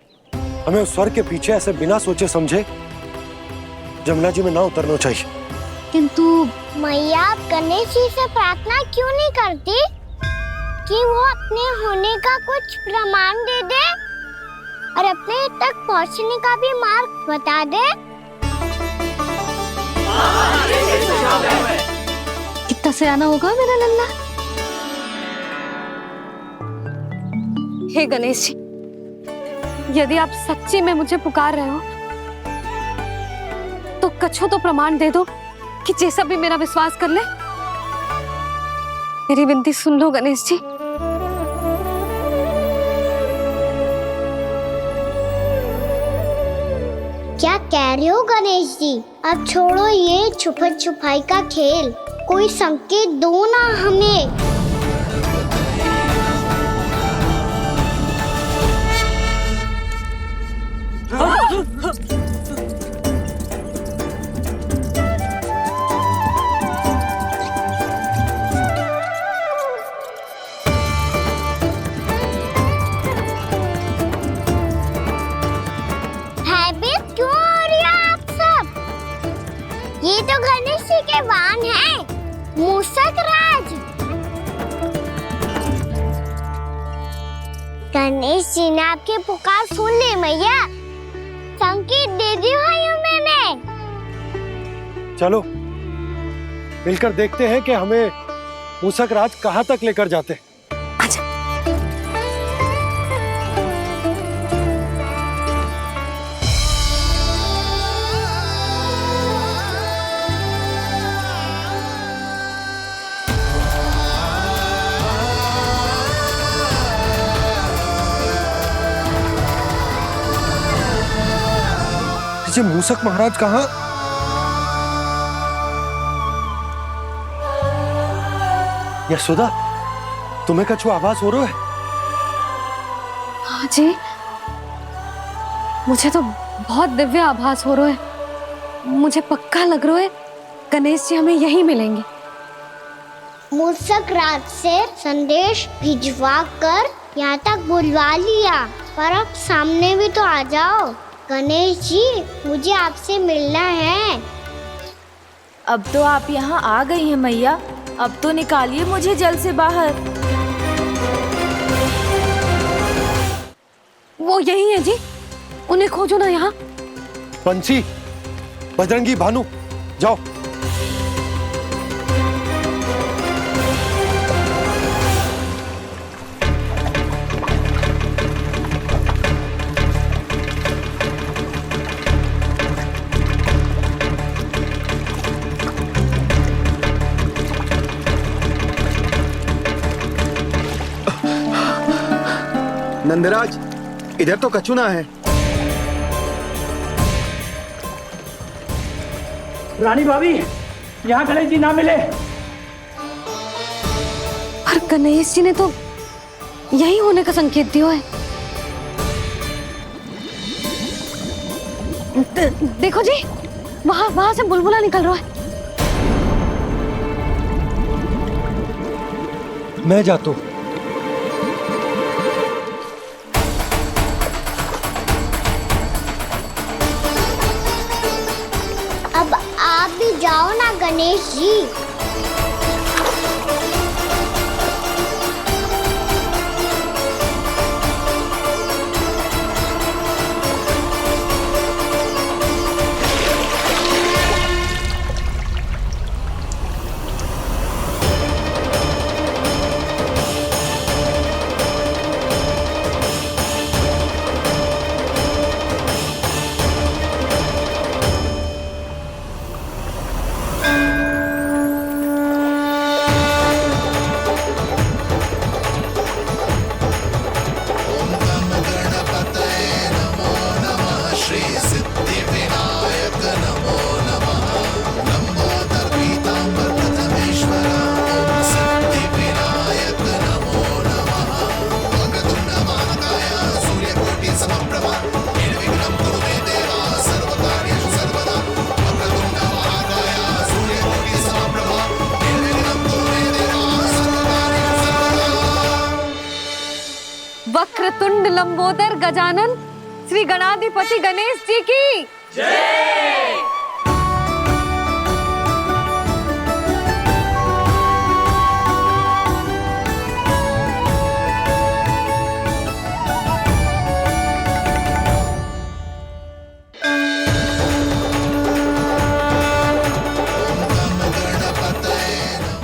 [SPEAKER 12] हमें उस स्वर के पीछे ऐसे बिना सोचे समझे जमुना जी में ना उतरना चाहिए।
[SPEAKER 4] किंतु मैया, आप गणेश जी से प्रार्थना क्यों नहीं करती कि वो अपने होने का कुछ प्रमाण दे दे और अपने तक पहुंचने का भी मार्ग बता दे?
[SPEAKER 2] कितना सयाना होगा मेरा लल्ला। हे गणेश जी, यदि आप सच्ची में मुझे पुकार रहे हो तो कछु तो प्रमाण दे दो कि जैसा भी मेरा विश्वास कर ले। मेरी विनती सुन लो गणेश जी।
[SPEAKER 4] क्या कह रहे हो गणेश जी? अब छोड़ो ये छुपन छुपाई का खेल, कोई संकेत दो ना हमें। भयभीत क्यों हो रही हो आप सब? ये तो गणेश जी के वाहन हैं, मूषक राज। गणेश जी ने आपकी पुकार सुन ली मैया, संकेत दे दी भाइयों मैंने।
[SPEAKER 12] चलो मिलकर देखते हैं कि हमें मूषक राज कहाँ तक लेकर जाते हैं। जी मूषक महाराज कहाँ? यशोदा, तुम्हें कछु आभास हो रहा है?
[SPEAKER 2] हाँ जी, मुझे तो बहुत दिव्य आभास हो रहा है। मुझे पक्का लग रहा है गणेश जी हमें यहीं मिलेंगे।
[SPEAKER 4] मूषक राज से संदेश भिजवा कर यहाँ तक बुलवा लिया, पर अब सामने भी तो आ जाओ। गणेश जी, मुझे आपसे मिलना है।
[SPEAKER 14] अब तो आप यहाँ आ गई हैं मैया, अब तो निकालिए मुझे जल से बाहर।
[SPEAKER 2] वो यही है जी, उन्हें खोजो ना यहाँ।
[SPEAKER 12] बंसी, बजरंगी, भानु, जाओ।
[SPEAKER 15] नंदराज, इधर तो कछु ना है।
[SPEAKER 16] रानी भाभी, यहाँ गणेश जी ना मिले।
[SPEAKER 2] पर गणेश जी ने तो यही होने का संकेत दिया है। देखो जी, वहां से बुलबुला निकल रहा है।
[SPEAKER 12] मैं जाता हूँ।
[SPEAKER 4] अब आप भी जाओ ना गणेश जी।
[SPEAKER 2] वक्रतुंड लंबोदर गजानन श्री गणाधिपति गणेश जी की जय।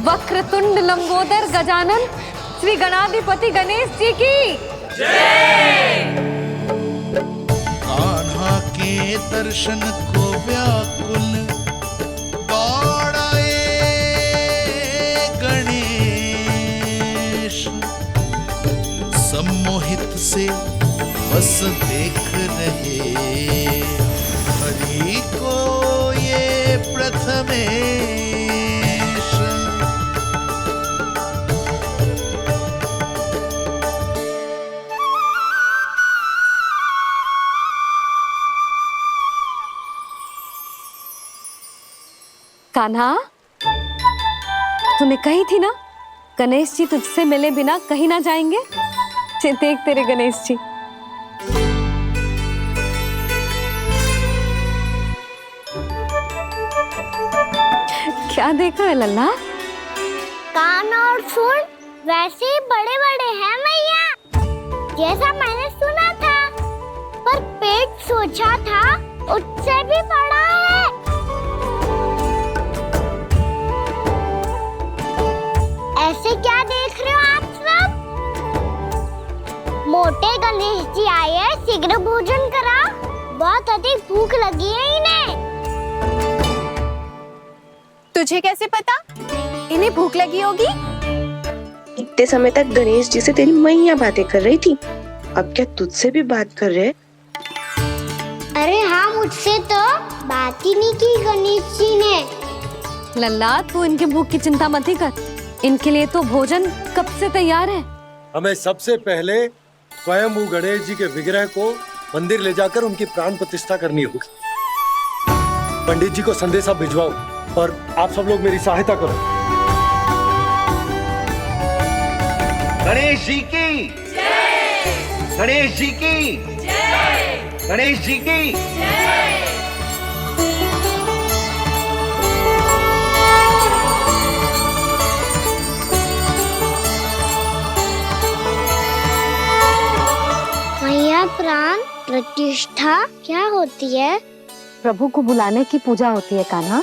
[SPEAKER 2] वक्रतुंड लंबोदर गजानन श्री गणाधिपति गणेश जी की
[SPEAKER 17] कान्हा के दर्शन को व्याकुल दौड़ाए गणेश, सम्मोहित से बस देख रहे हरि को ये प्रथमेश।
[SPEAKER 2] कान्हा, तूने कही थी ना गणेश जी तुझसे मिले बिना कहीं ना जाएंगे। देख तेरे गणेश जी। क्या देख रहा है लल्ला?
[SPEAKER 4] कान और सुन वैसे ही बड़े बड़े हैं मैया, जैसा मैंने सुना था, पर पेट सोचा था उससे भी बड़ा है। ऐसे क्या देख रहे हो आप सब? मोटे गणेश जी आए हैं, शीघ्र भोजन करा, बहुत अधिक भूख लगी है इन्हें।
[SPEAKER 6] तुझे कैसे पता इन्हें भूख लगी होगी?
[SPEAKER 18] इतने समय तक गणेश जी से तेरी मैया बातें कर रही थी, अब क्या तुझसे भी बात कर रहे?
[SPEAKER 4] अरे हाँ, मुझसे तो बात ही नहीं की गणेश जी ने।
[SPEAKER 2] लल्ला, तू इनके भूख की चिंता मत ही कर, इनके लिए तो भोजन कब से तैयार है।
[SPEAKER 12] हमें सबसे पहले स्वयं गणेश जी के विग्रह को मंदिर ले जाकर उनकी प्राण प्रतिष्ठा करनी होगी। पंडित जी को संदेशा भिजवाओ और आप सब लोग मेरी सहायता करो।
[SPEAKER 15] गणेश जी की जय, गणेश जी की जय, गणेश जी की जय।
[SPEAKER 4] मैया, प्राण प्रतिष्ठा क्या होती है?
[SPEAKER 2] प्रभु को बुलाने की पूजा होती है कान्हा।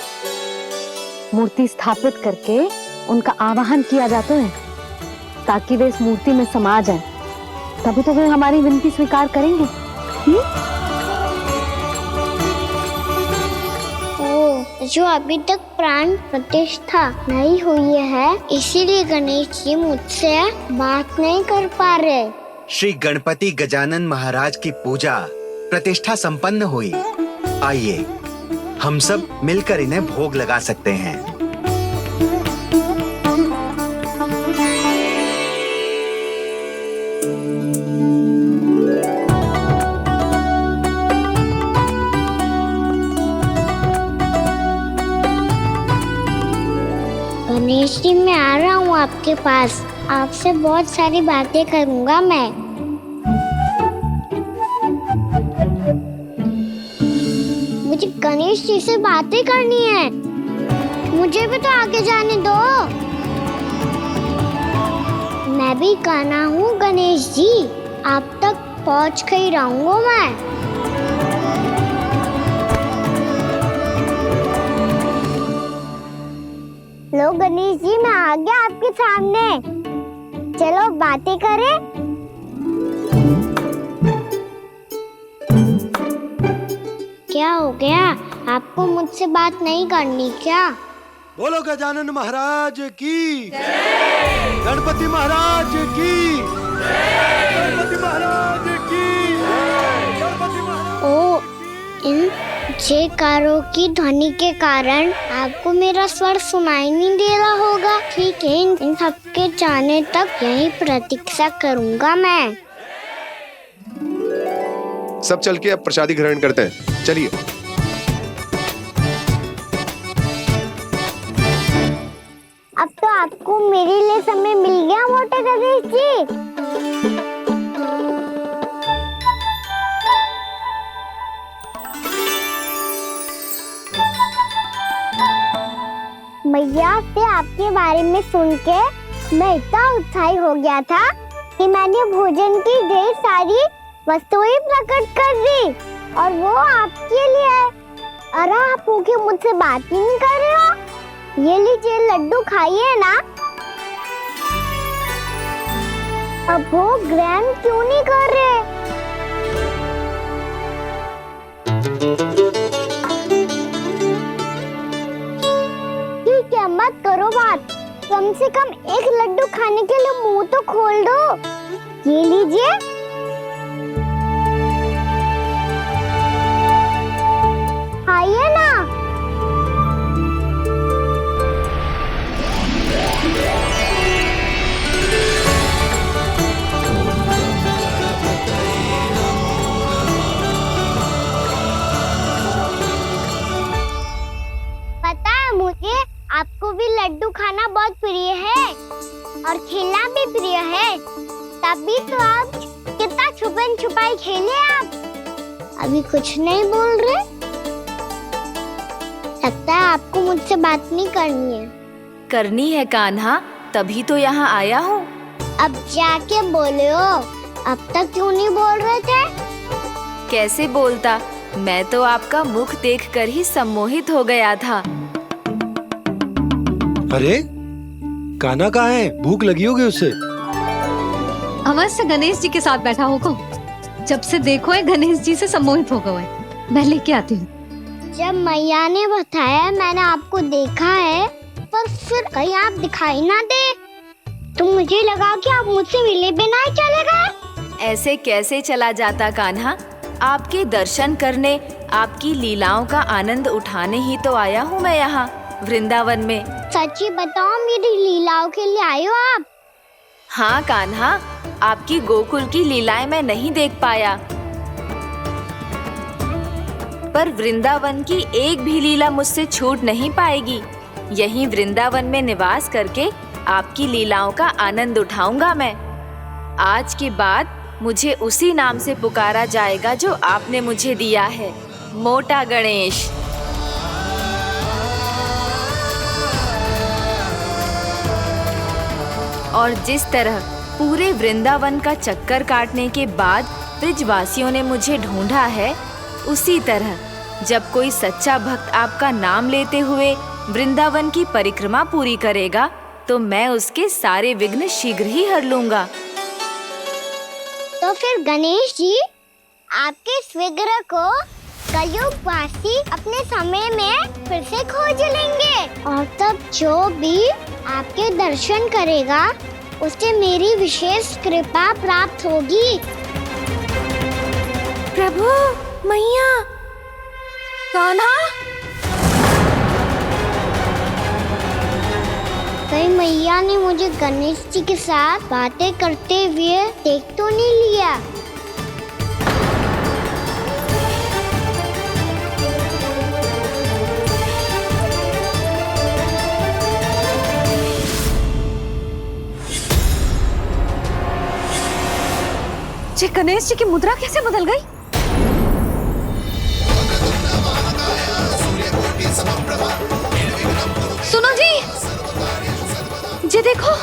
[SPEAKER 2] मूर्ति स्थापित करके उनका आवाहन किया जाता है ताकि वे इस मूर्ति में समा जाएं। तभी तो वे हमारी विनती स्वीकार करेंगे।
[SPEAKER 4] ओ, जो अभी तक प्राण प्रतिष्ठा नहीं हुई है, इसीलिए गणेश जी मुझसे बात नहीं कर पा रहे।
[SPEAKER 15] श्री गणपति गजानन महाराज की पूजा प्रतिष्ठा संपन्न हुई। आइए हम सब मिलकर इन्हें भोग लगा सकते हैं।
[SPEAKER 4] गणेश जी, मैं आ रहा हूँ आपके पास, आपसे बहुत सारी बातें करूँगा मैं। मुझे गणेश जी से बातें करनी है, मुझे भी तो आगे जाने दो। मैं भी कान्हा हूँ गणेश जी, आप तक पहुँच कर ही रहूँगा मैं। लो गणेश जी, मैं आ गया आपके सामने, चलो बातें करें। क्या हो गया, आपको मुझसे बात नहीं करनी क्या?
[SPEAKER 12] बोलो गजानन महाराज की जय, गणपति महाराज की जय, गणपति महाराज की जय, गणपति महाराज।
[SPEAKER 4] ओ, इन जयकारों की ध्वनि के कारण आपको मेरा स्वर सुनाई नहीं दे रहा होगा। ठीक है, इन सबके जाने तक यही प्रतीक्षा करूंगा मैं।
[SPEAKER 7] सब चल के अब प्रसादी ग्रहण करते हैं, चलिए।
[SPEAKER 4] अब तो आपको मेरे लिए समय मिल गया मोटे गणेश जी। मैया से आपके बारे में सुन के मैं इतना उत्साही हो गया था कि मैंने भोजन की ढेर सारी वस्तुएं प्रकट कर दी, और वो आपके लिए। अरे आप भूखे मुझसे बात ही नहीं कर रहे हो। ये लीजिए लड्डू, खाइए ना। अब वो ग्रैंड क्यों नहीं कर रहे? ठीक है, मत करो बात। कम से कम एक लड्डू खाने के लिए मुंह तो खोल दो। ये लीजिए। आइए ना। पता है मुझे, आपको भी लड्डू खाना बहुत प्रिय है और खेलना भी प्रिय है। तभी तो आप कितना छुपन छुपाई खेले। आप अभी कुछ नहीं बोल रहे। लगता है आपको मुझसे बात नहीं करनी है।
[SPEAKER 14] करनी है कान्हा, तभी तो यहाँ आया हूँ।
[SPEAKER 4] अब जाके बोले हो। अब तक क्यों नहीं बोल रहे थे?
[SPEAKER 14] कैसे बोलता, मैं तो आपका मुख देखकर ही सम्मोहित हो गया था।
[SPEAKER 12] अरे कान्हा कहाँ है? भूख लगी होगी उससे।
[SPEAKER 2] अवश्य गणेश जी के साथ बैठा होगा। जब से देखो है गणेश जी से सम्मोहित हो गए। मैं लेके आती हूँ।
[SPEAKER 4] जब मैया ने बताया मैंने आपको देखा है, पर फिर कहीं आप दिखाई ना दे तो मुझे लगा कि आप मुझसे मिले बिना ही चले गए।
[SPEAKER 14] ऐसे कैसे चला जाता कान्हा? आपके दर्शन करने, आपकी लीलाओं का आनंद उठाने ही तो आया हूँ मैं यहाँ वृंदावन में।
[SPEAKER 4] सच्ची बताओ, मेरी लीलाओं के लिए आए हो आप?
[SPEAKER 14] हाँ कान्हा, आपकी गोकुल की लीलाएं मैं नहीं देख पाया, पर वृंदावन की एक भी लीला मुझसे छूट नहीं पाएगी। यहीं वृंदावन में निवास करके आपकी लीलाओं का आनंद उठाऊंगा मैं। आज के बाद मुझे उसी नाम से पुकारा जाएगा जो आपने मुझे दिया है, मोटा गणेश। और जिस तरह पूरे वृंदावन का चक्कर काटने के बाद ब्रिजवासियों ने मुझे ढूंढा है, उसी तरह जब कोई सच्चा भक्त आपका नाम लेते हुए वृंदावन की परिक्रमा पूरी करेगा, तो मैं उसके सारे विघ्न शीघ्र ही हर लूंगा।
[SPEAKER 4] तो फिर गणेश जी, आपके इस विग्रह को कलयुगवासी अपने समय में फिर से खोज लेंगे, और तब जो भी आपके दर्शन करेगा उसे मेरी विशेष कृपा प्राप्त होगी।
[SPEAKER 14] प्रभु, मैया,
[SPEAKER 2] कान्हा,
[SPEAKER 4] कहीं मैया ने मुझे गणेश जी के साथ बातें करते हुए देख तो नहीं लिया?
[SPEAKER 2] जी गणेश जी की मुद्रा कैसे बदल गई? सुनो जी, जी देखो।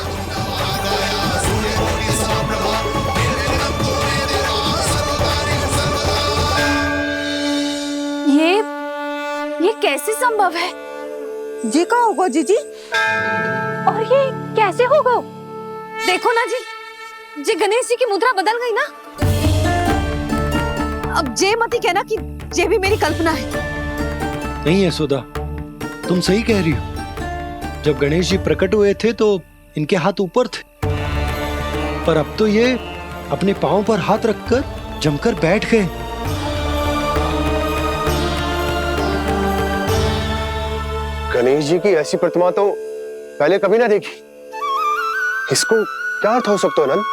[SPEAKER 14] ये कैसे संभव है?
[SPEAKER 6] जी का होगा जीजी?
[SPEAKER 2] और ये कैसे होगा? देखो ना जी, जी गणेश जी की मुद्रा बदल गई ना। अब जे मत ही कहना कि ये भी मेरी कल्पना है।
[SPEAKER 12] नहीं यशोदा, तुम सही कह रही हो। जब गणेश जी प्रकट हुए थे तो इनके हाथ ऊपर थे, पर अब तो ये अपने पांव पर हाथ रखकर जमकर बैठ गए।
[SPEAKER 7] गणेश जी की ऐसी प्रतिमा तो पहले कभी ना देखी। इसको क्या अर्थ हो सकता है नंद?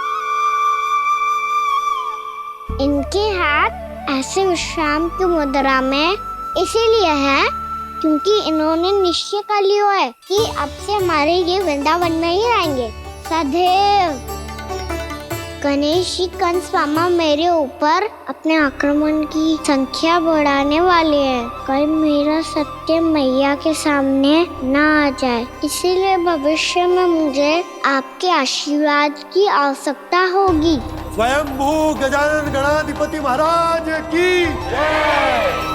[SPEAKER 4] इनके हाथ ऐसे विश्राम की मुद्रा में इसीलिए है क्योंकि इन्होंने निश्चय कर लिया है कि अब से हमारे ये वृंदावन में ही रहेंगे सदैव। गणेश जी कंस मामा मेरे ऊपर अपने आक्रमण की संख्या बढ़ाने वाले हैं। कल मेरा सत्य मैया के सामने ना आ जाए, इसीलिए भविष्य में मुझे आपके आशीर्वाद की आवश्यकता होगी।
[SPEAKER 12] स्वयंभू गजानन गणाधिपति महाराज की जय।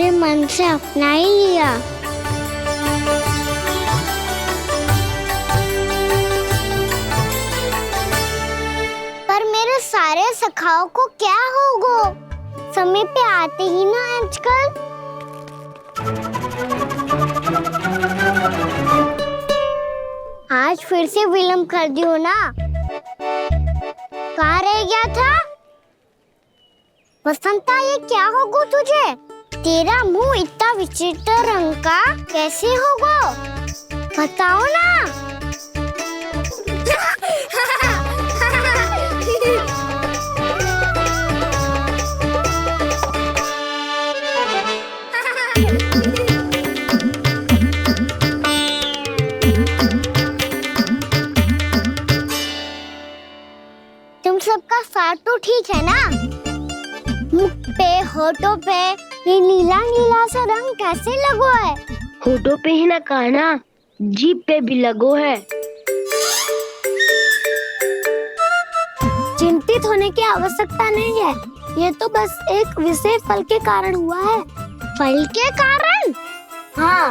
[SPEAKER 4] मेरे मन से अपना ही लिया। पर मेरे सारे सखाओं को क्या होगा? समय पे आते ही ना आजकल। आज फिर से विलम्ब कर दियो ना। कहाँ रह गया था? वसंता, ये क्या होगा तुझे? तेरा मुंह इतना विचित्र रंग का कैसे होगा? बताओ ना। तुम सबका साथ तो ठीक है ना? मुख पे, होठों पे ये नीला नीला सा रंग कैसे लगो है?
[SPEAKER 18] होठों पे ही ना कहना, जीभ पे भी लगो है।
[SPEAKER 4] चिंतित होने की आवश्यकता नहीं है। ये तो बस एक विशेष फल के कारण हुआ है। फल के कारण? हाँ,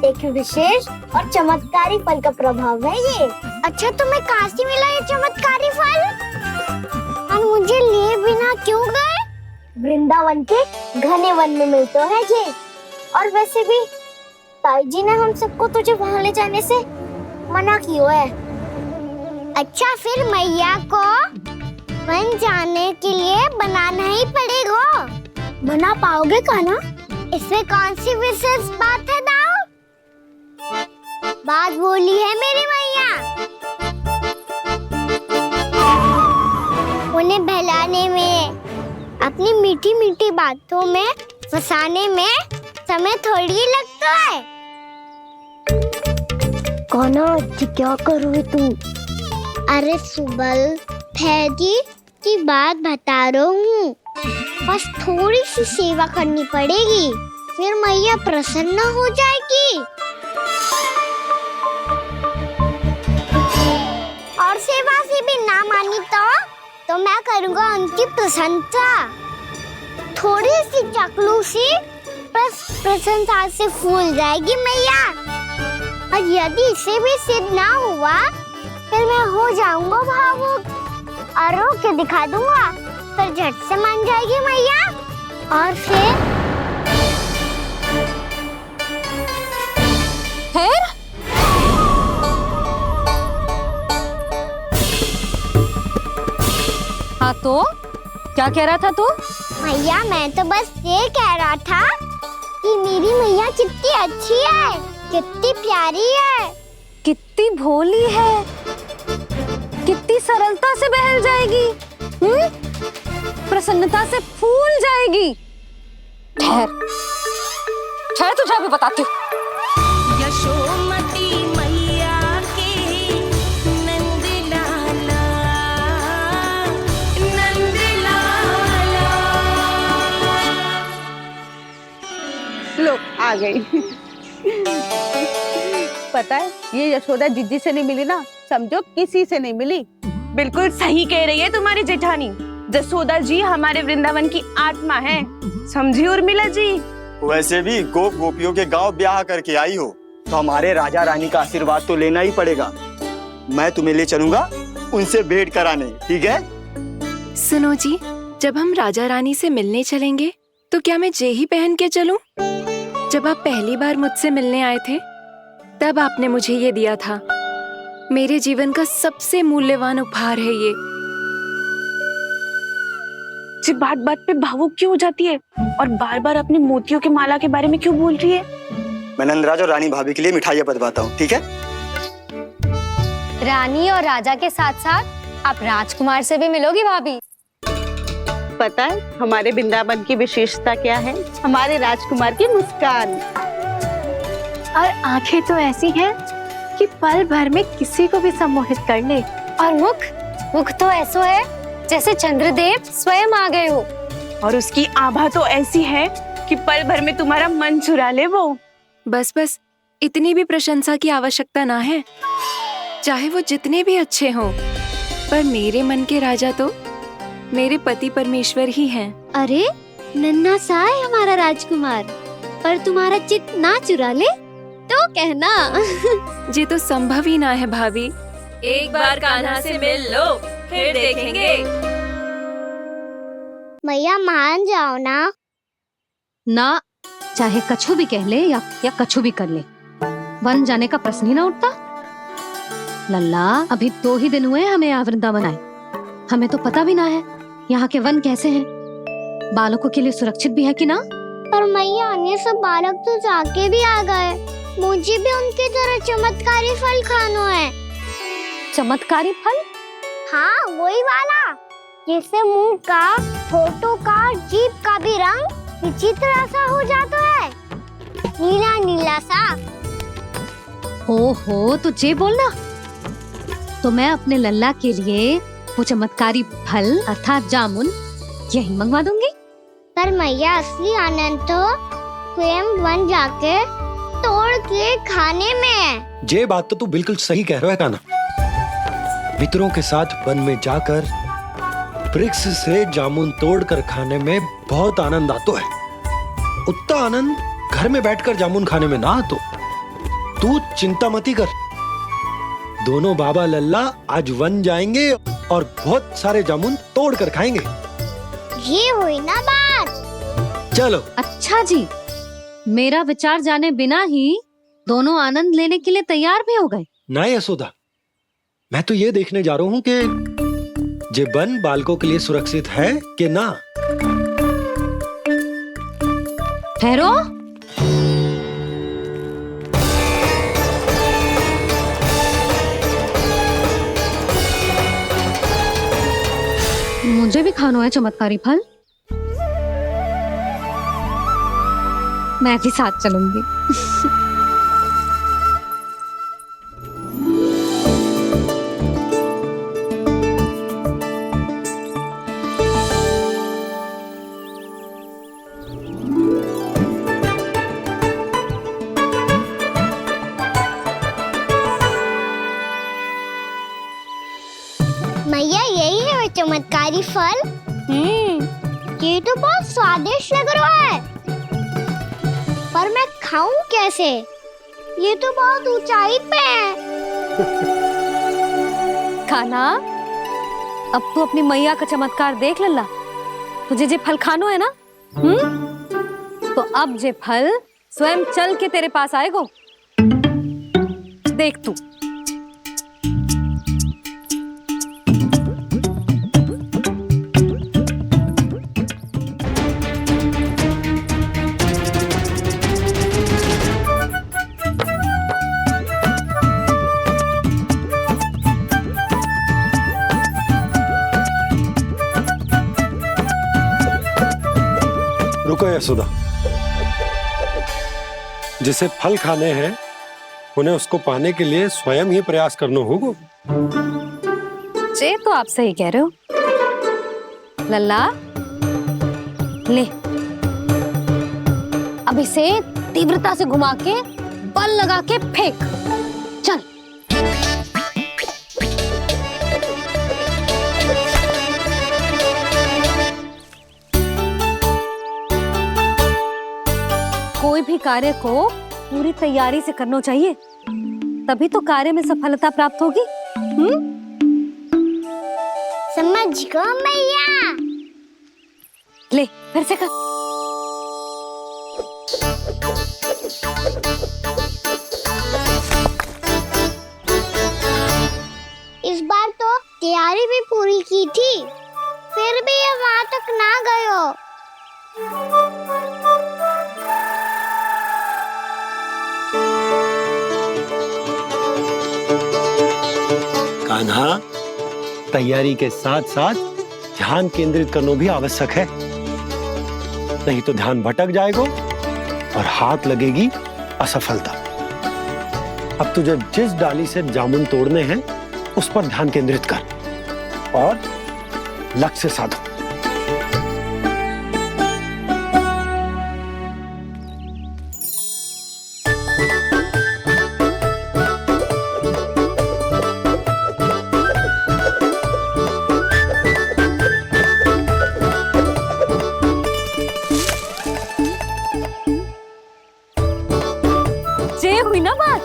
[SPEAKER 4] एक विशेष और चमत्कारी फल का प्रभाव है ये। अच्छा, तुम्हें कहाँ से मिला ये चमत्कारी फल? और मुझे लिए बिना क्यों गए? वृंदावन के घने वन में मिलते हैं ये। और वैसे भी ताई जी ने हम सबको तुझे वहाँ ले जाने से मना किया है। अच्छा, फिर मैया को वन जाने के लिए बनाना ही पड़ेगा। बना पाओगे का ना? इसमें कौन सी विशेष बात है दाऊ? बात बोली है मेरी मैया। उन्हें बहलाने में, अपनी मीठी मीठी बातों में फंसाने में समय थोड़ी लगता है। कौना क्या करोगे तू? अरे सुबल, फैदी की बात बता रहा हूँ। बस थोड़ी सी सेवा करनी पड़ेगी, फिर मैया प्रसन्न हो जाएगी। और सेवा से भी ना मानी तो मैं करूँगा उनकी प्रशंसा। थोड़ी सी चाकलूसी बस प्रशंसा से फूल जाएगी मैया। और यदि इसे भी सिद्ध ना हुआ, फिर मैं हो जाऊंगा भावुक और रो के दिखा दूंगा। फिर झट से मान जाएगी मैया। और फिर
[SPEAKER 2] हाँ, तो क्या कह रहा था तू?
[SPEAKER 4] मैया, मैं तो बस ये कह रहा था कि मेरी मैया कितनी अच्छी है, कितनी प्यारी है,
[SPEAKER 2] कितनी भोली है, कितनी सरलता से बहल जाएगी, प्रसन्नता से फूल जाएगी। ठहर ठहर, तुझे अभी बताती हूँ।
[SPEAKER 17] यशोमती मैया के नंद लाला, नंद लाला।
[SPEAKER 5] लो, आ गई। पता है, ये यशोदा जिज्जी से नहीं मिली ना, समझो किसी से नहीं मिली।
[SPEAKER 19] बिल्कुल सही कह रही है तुम्हारी जेठानी। जसोदा जी हमारे वृंदावन की आत्मा है, समझी उर्मिला जी।
[SPEAKER 20] वैसे भी गोप गोपियों के गांव ब्याह करके आई हो, तो हमारे राजा रानी का आशीर्वाद तो लेना ही पड़ेगा। मैं तुम्हें ले चलूंगा उनसे भेंट कराने, ठीक है?
[SPEAKER 14] सुनो जी, जब हम राजा रानी से मिलने चलेंगे तो क्या मैं जे ही पहन के चलूं? जब आप पहली बार मुझसे मिलने आए थे, तब आपने मुझे ये दिया था। मेरे जीवन का सबसे मूल्यवान उपहार है ये।
[SPEAKER 19] जी बात बात पे भावुक क्यों हो जाती है और बार बार अपने मोतियों के माला के बारे में क्यों बोल रही है?
[SPEAKER 20] मैं नंदराज और रानी भाभी के लिए मिठाइयाँ बंटवाता हूँ, ठीक है?
[SPEAKER 11] रानी और राजा के साथ साथ आप राजकुमार से भी मिलोगी भाभी।
[SPEAKER 5] पता है हमारे वृंदावन की विशेषता क्या है? हमारे राजकुमार की मुस्कान।
[SPEAKER 11] और आंखें तो ऐसी हैं कि पल भर में किसी को भी सम्मोहित कर ले। और मुख तो ऐसा है जैसे चंद्रदेव स्वयं आ गए हो।
[SPEAKER 19] और उसकी आभा तो ऐसी है कि पल भर में तुम्हारा मन चुरा ले वो।
[SPEAKER 14] बस बस, इतनी भी प्रशंसा की आवश्यकता ना है। चाहे वो जितने भी अच्छे हों, पर मेरे मन के राजा तो मेरे पति परमेश्वर ही हैं।
[SPEAKER 2] अरे नन्हा सा है हमारा राजकुमार, और तुम्हारा चित ना चुरा ले तो कहना।
[SPEAKER 14] ये तो संभव ही ना है भाभी। एक बार कान्हा से मिल लो, फिर देखेंगे।
[SPEAKER 4] मैया मान जाओ ना।
[SPEAKER 2] ना, चाहे कछु भी कह ले या कछु भी कर ले, वन जाने का प्रश्न ही ना उठता। लल्ला, अभी 2 ही दिन हुए हमें यहाँ वृंदावन आए। हमें तो पता भी ना है यहाँ के वन कैसे हैं, बालकों के लिए सुरक्षित भी है कि ना।
[SPEAKER 4] पर मैया ये सब बालक तो जाके भी आ गए, मुझे भी उनके तरह चमत्कारी फल खाना है।
[SPEAKER 2] चमत्कारी फल?
[SPEAKER 4] हाँ, वही वाला जिससे मुंह का, होठों का, जीभ का भी रंग विचित्र सा हो जाता है, नीला नीला सा।
[SPEAKER 2] हो तो जे बोलना, तो मैं अपने लल्ला के लिए वो चमत्कारी फल अर्थात जामुन यही मंगवा दूंगी।
[SPEAKER 4] पर मैया असली आनंद तो स्वयं वन जाके तोड़ के खाने में है।
[SPEAKER 12] ये बात तो तू बिल्कुल सही कह रहा है कान्हा। मित्रों के साथ वन में जाकर वृक्ष से जामुन तोड़कर खाने में बहुत आनंद आता है। उतना आनंद घर में बैठकर जामुन खाने में ना आतो। तू चिंता मती कर, दोनों बाबा लल्ला आज वन जाएंगे और बहुत सारे जामुन तोड़कर खाएंगे।
[SPEAKER 4] ये हुई ना बात।
[SPEAKER 12] चलो।
[SPEAKER 2] अच्छा जी, मेरा विचार जाने बिना ही दोनों आनंद लेने के लिए तैयार भी हो गए।
[SPEAKER 12] ना यशोदा, मैं तो ये देखने जा रहा हूँ कि ये वन बालकों के लिए सुरक्षित है कि ना।
[SPEAKER 2] ठहरो, मुझे भी खाना है चमत्कारी फल। मैं भी साथ चलूंगी।
[SPEAKER 4] मैया यही है वो चमत्कारी फल। ये तो बहुत स्वादिष्ट लग रहा है, पर मैं खाऊं कैसे? ये तो बहुत ऊंचाई पे है।
[SPEAKER 2] खाना, अब तू अपनी मैया का चमत्कार देख लल्ला। तुझे जे फल खानो है ना, तो अब जे फल स्वयं चल के तेरे पास आएगो। देख तू।
[SPEAKER 12] रुको यशोदा, जिसे फल खाने हैं उन्हें उसको पाने के लिए स्वयं ही प्रयास करना होगा।
[SPEAKER 2] जे तो आप सही कह रहे हो लल्ला। ले, अब इसे तीव्रता से घुमा के बल लगा के फेंक। चल। कोई भी कार्य को पूरी तैयारी से करना चाहिए, तभी तो कार्य में सफलता प्राप्त होगी।
[SPEAKER 4] समझ गो मैया।
[SPEAKER 2] ले, फिर से कर।
[SPEAKER 4] इस बार तो तैयारी भी पूरी की थी, फिर भी ये वहां तक ना गए हो।
[SPEAKER 12] कान्हा, तैयारी के साथ साथ ध्यान केंद्रित करना भी आवश्यक है, नहीं तो ध्यान भटक जाएगा और हाथ लगेगी असफलता। अब तुझे जिस डाली से जामुन तोड़ने हैं उस पर ध्यान केंद्रित कर और लक्ष्य साधो।
[SPEAKER 2] हुई ना बात।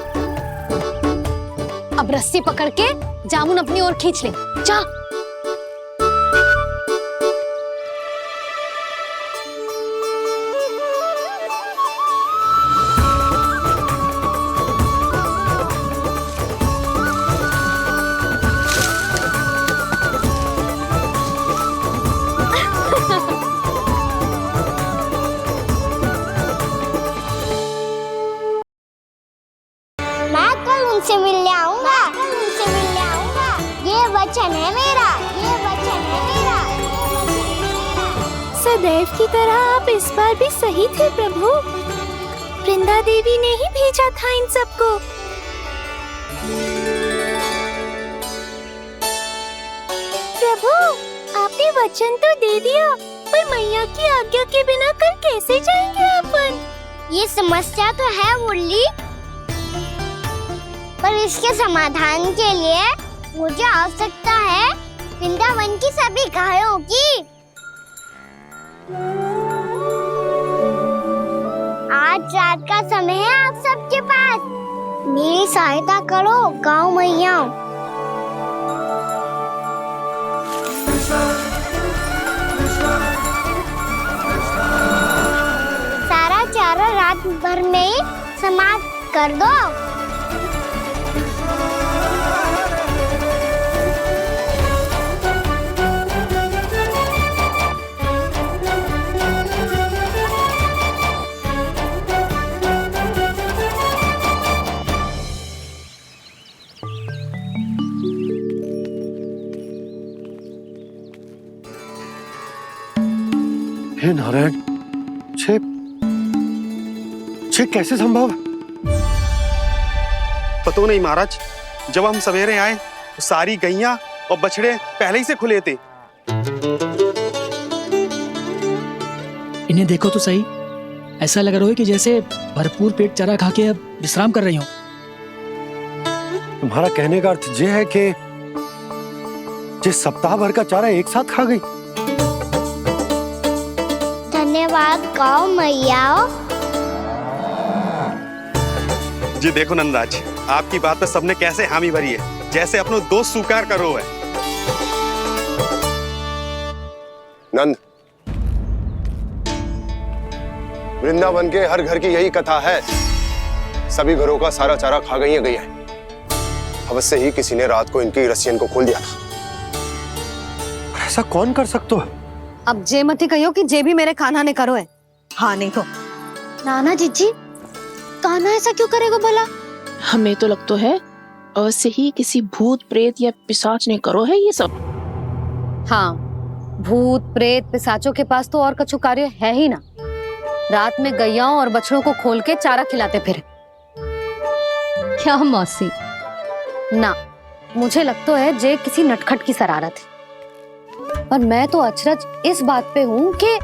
[SPEAKER 2] अब रस्सी पकड़ के जामुन अपनी ओर खींच ले। जा।
[SPEAKER 4] मैं कल उनसे मिलने आऊंगा, ये वचन है मेरा, ये वचन है मेरा।
[SPEAKER 11] सदैव की तरह आप इस बार भी सही थे प्रभु। वृंदा देवी ने ही भेजा था इन सबको। प्रभु, आपने वचन तो दे दिया, पर मैया की आज्ञा के बिना कल कैसे जाएंगे अपन?
[SPEAKER 4] ये समस्या तो है मुरली, पर इसके समाधान के लिए मुझे आवश्यकता है वृंदावन की सभी गायों की। आज रात का समय है आप सबके पास, मेरी सहायता करो गाँव मैया। सारा चारा रात भर में ही समाप्त कर दो।
[SPEAKER 12] हे नारायण, छे कैसे संभव?
[SPEAKER 20] पता नहीं महाराज, जब हम सवेरे आए तो सारी गैया और बछड़े पहले ही से खुले थे।
[SPEAKER 16] इन्हें देखो तो सही, ऐसा लग रहा है कि जैसे भरपूर पेट चारा खा के अब विश्राम कर रही हो।
[SPEAKER 12] तुम्हारा कहने का अर्थ यह है कि जिस सप्ताह भर का चारा एक साथ खा गई।
[SPEAKER 4] धन्यवाद गाँव मैया।
[SPEAKER 20] जी देखो नंदराज, आपकी बात पर सबने कैसे हामी भरी है, जैसे अपनो दोस्त स्वीकार करो है।
[SPEAKER 7] नंद, वृंदावन के हर घर की यही कथा है, सभी घरों का सारा चारा खा गई है। अवश्य ही किसी ने रात को इनकी रस्सियन को खोल दिया था।
[SPEAKER 12] ऐसा कौन कर सकता है?
[SPEAKER 2] अब जे मती कहियो कि जे भी मेरे कान्हा ने करो है। हाँ नहीं तो
[SPEAKER 11] नाना जीजी, कान्हा ऐसा क्यों करेगा भला?
[SPEAKER 5] हमें तो लगता है अवश्य ही किसी भूत प्रेत या पिशाच ने करो है ये सब।
[SPEAKER 2] हाँ, भूत प्रेत पिशाचों के पास तो और कछु कार्य है ही ना। रात में गैयाओं और बछड़ों को खोल के चारा खिलाते फिर। क्या मौसी? ना, मुझे लगता है जे किसी नटखट की शरारत है। पर मैं तो अचरज इस बात पे हूँ कि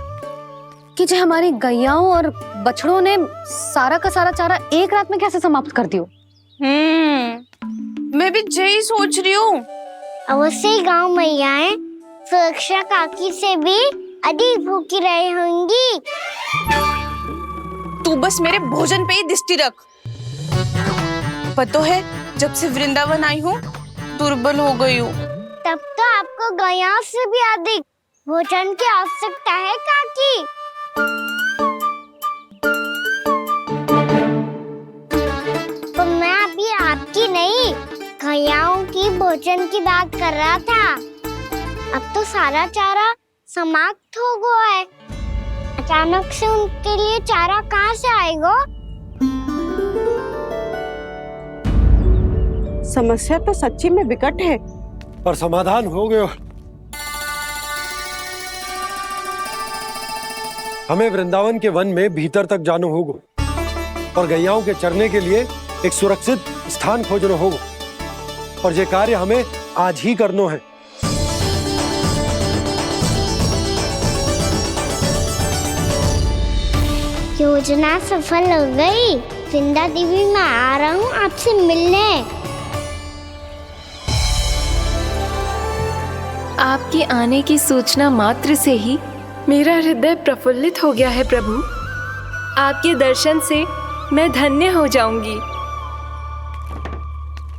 [SPEAKER 2] जो हमारी गैयाओं और बछड़ों ने सारा का सारा चारा एक रात में कैसे समाप्त कर दियो।
[SPEAKER 19] मैं भी यही सोच रही हूँ।
[SPEAKER 4] अवश्य ही गाँव मैयाएं सुरक्षा काकी से भी अधिक भूखी रही होंगी।
[SPEAKER 19] तू बस मेरे भोजन पे ही दृष्टि रख। पता है, जब से वृंदावन आई हूँ दुर्बल हो गई हूँ।
[SPEAKER 4] तब तो आपको गैयाओं से भी अधिक भोजन की आवश्यकता है काकी। तो मैं अभी आपकी नहीं, गैयाओं की भोजन की बात कर रहा था। अब तो सारा चारा समाप्त हो गया है, अचानक से उनके लिए चारा कहाँ से आएगा?
[SPEAKER 18] समस्या तो सच्ची में विकट है,
[SPEAKER 12] पर समाधान हो गया। हमें वृंदावन के वन में भीतर तक जाना होगा और गैयाओं के चरने के लिए एक सुरक्षित स्थान खोजना होगा, और ये कार्य हमें आज ही करना है।
[SPEAKER 4] योजना सफल हो गई। वृंदा देवी, मैं आ रहा हूँ आपसे मिलने।
[SPEAKER 21] आपके आने की सूचना मात्र से ही मेरा हृदय प्रफुल्लित हो गया है प्रभु। आपके दर्शन से मैं धन्य हो जाऊंगी।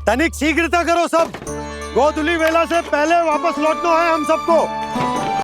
[SPEAKER 12] तनिक शीघ्रता करो सब। गोधुली वेला से पहले वापस लौटना है हम सबको।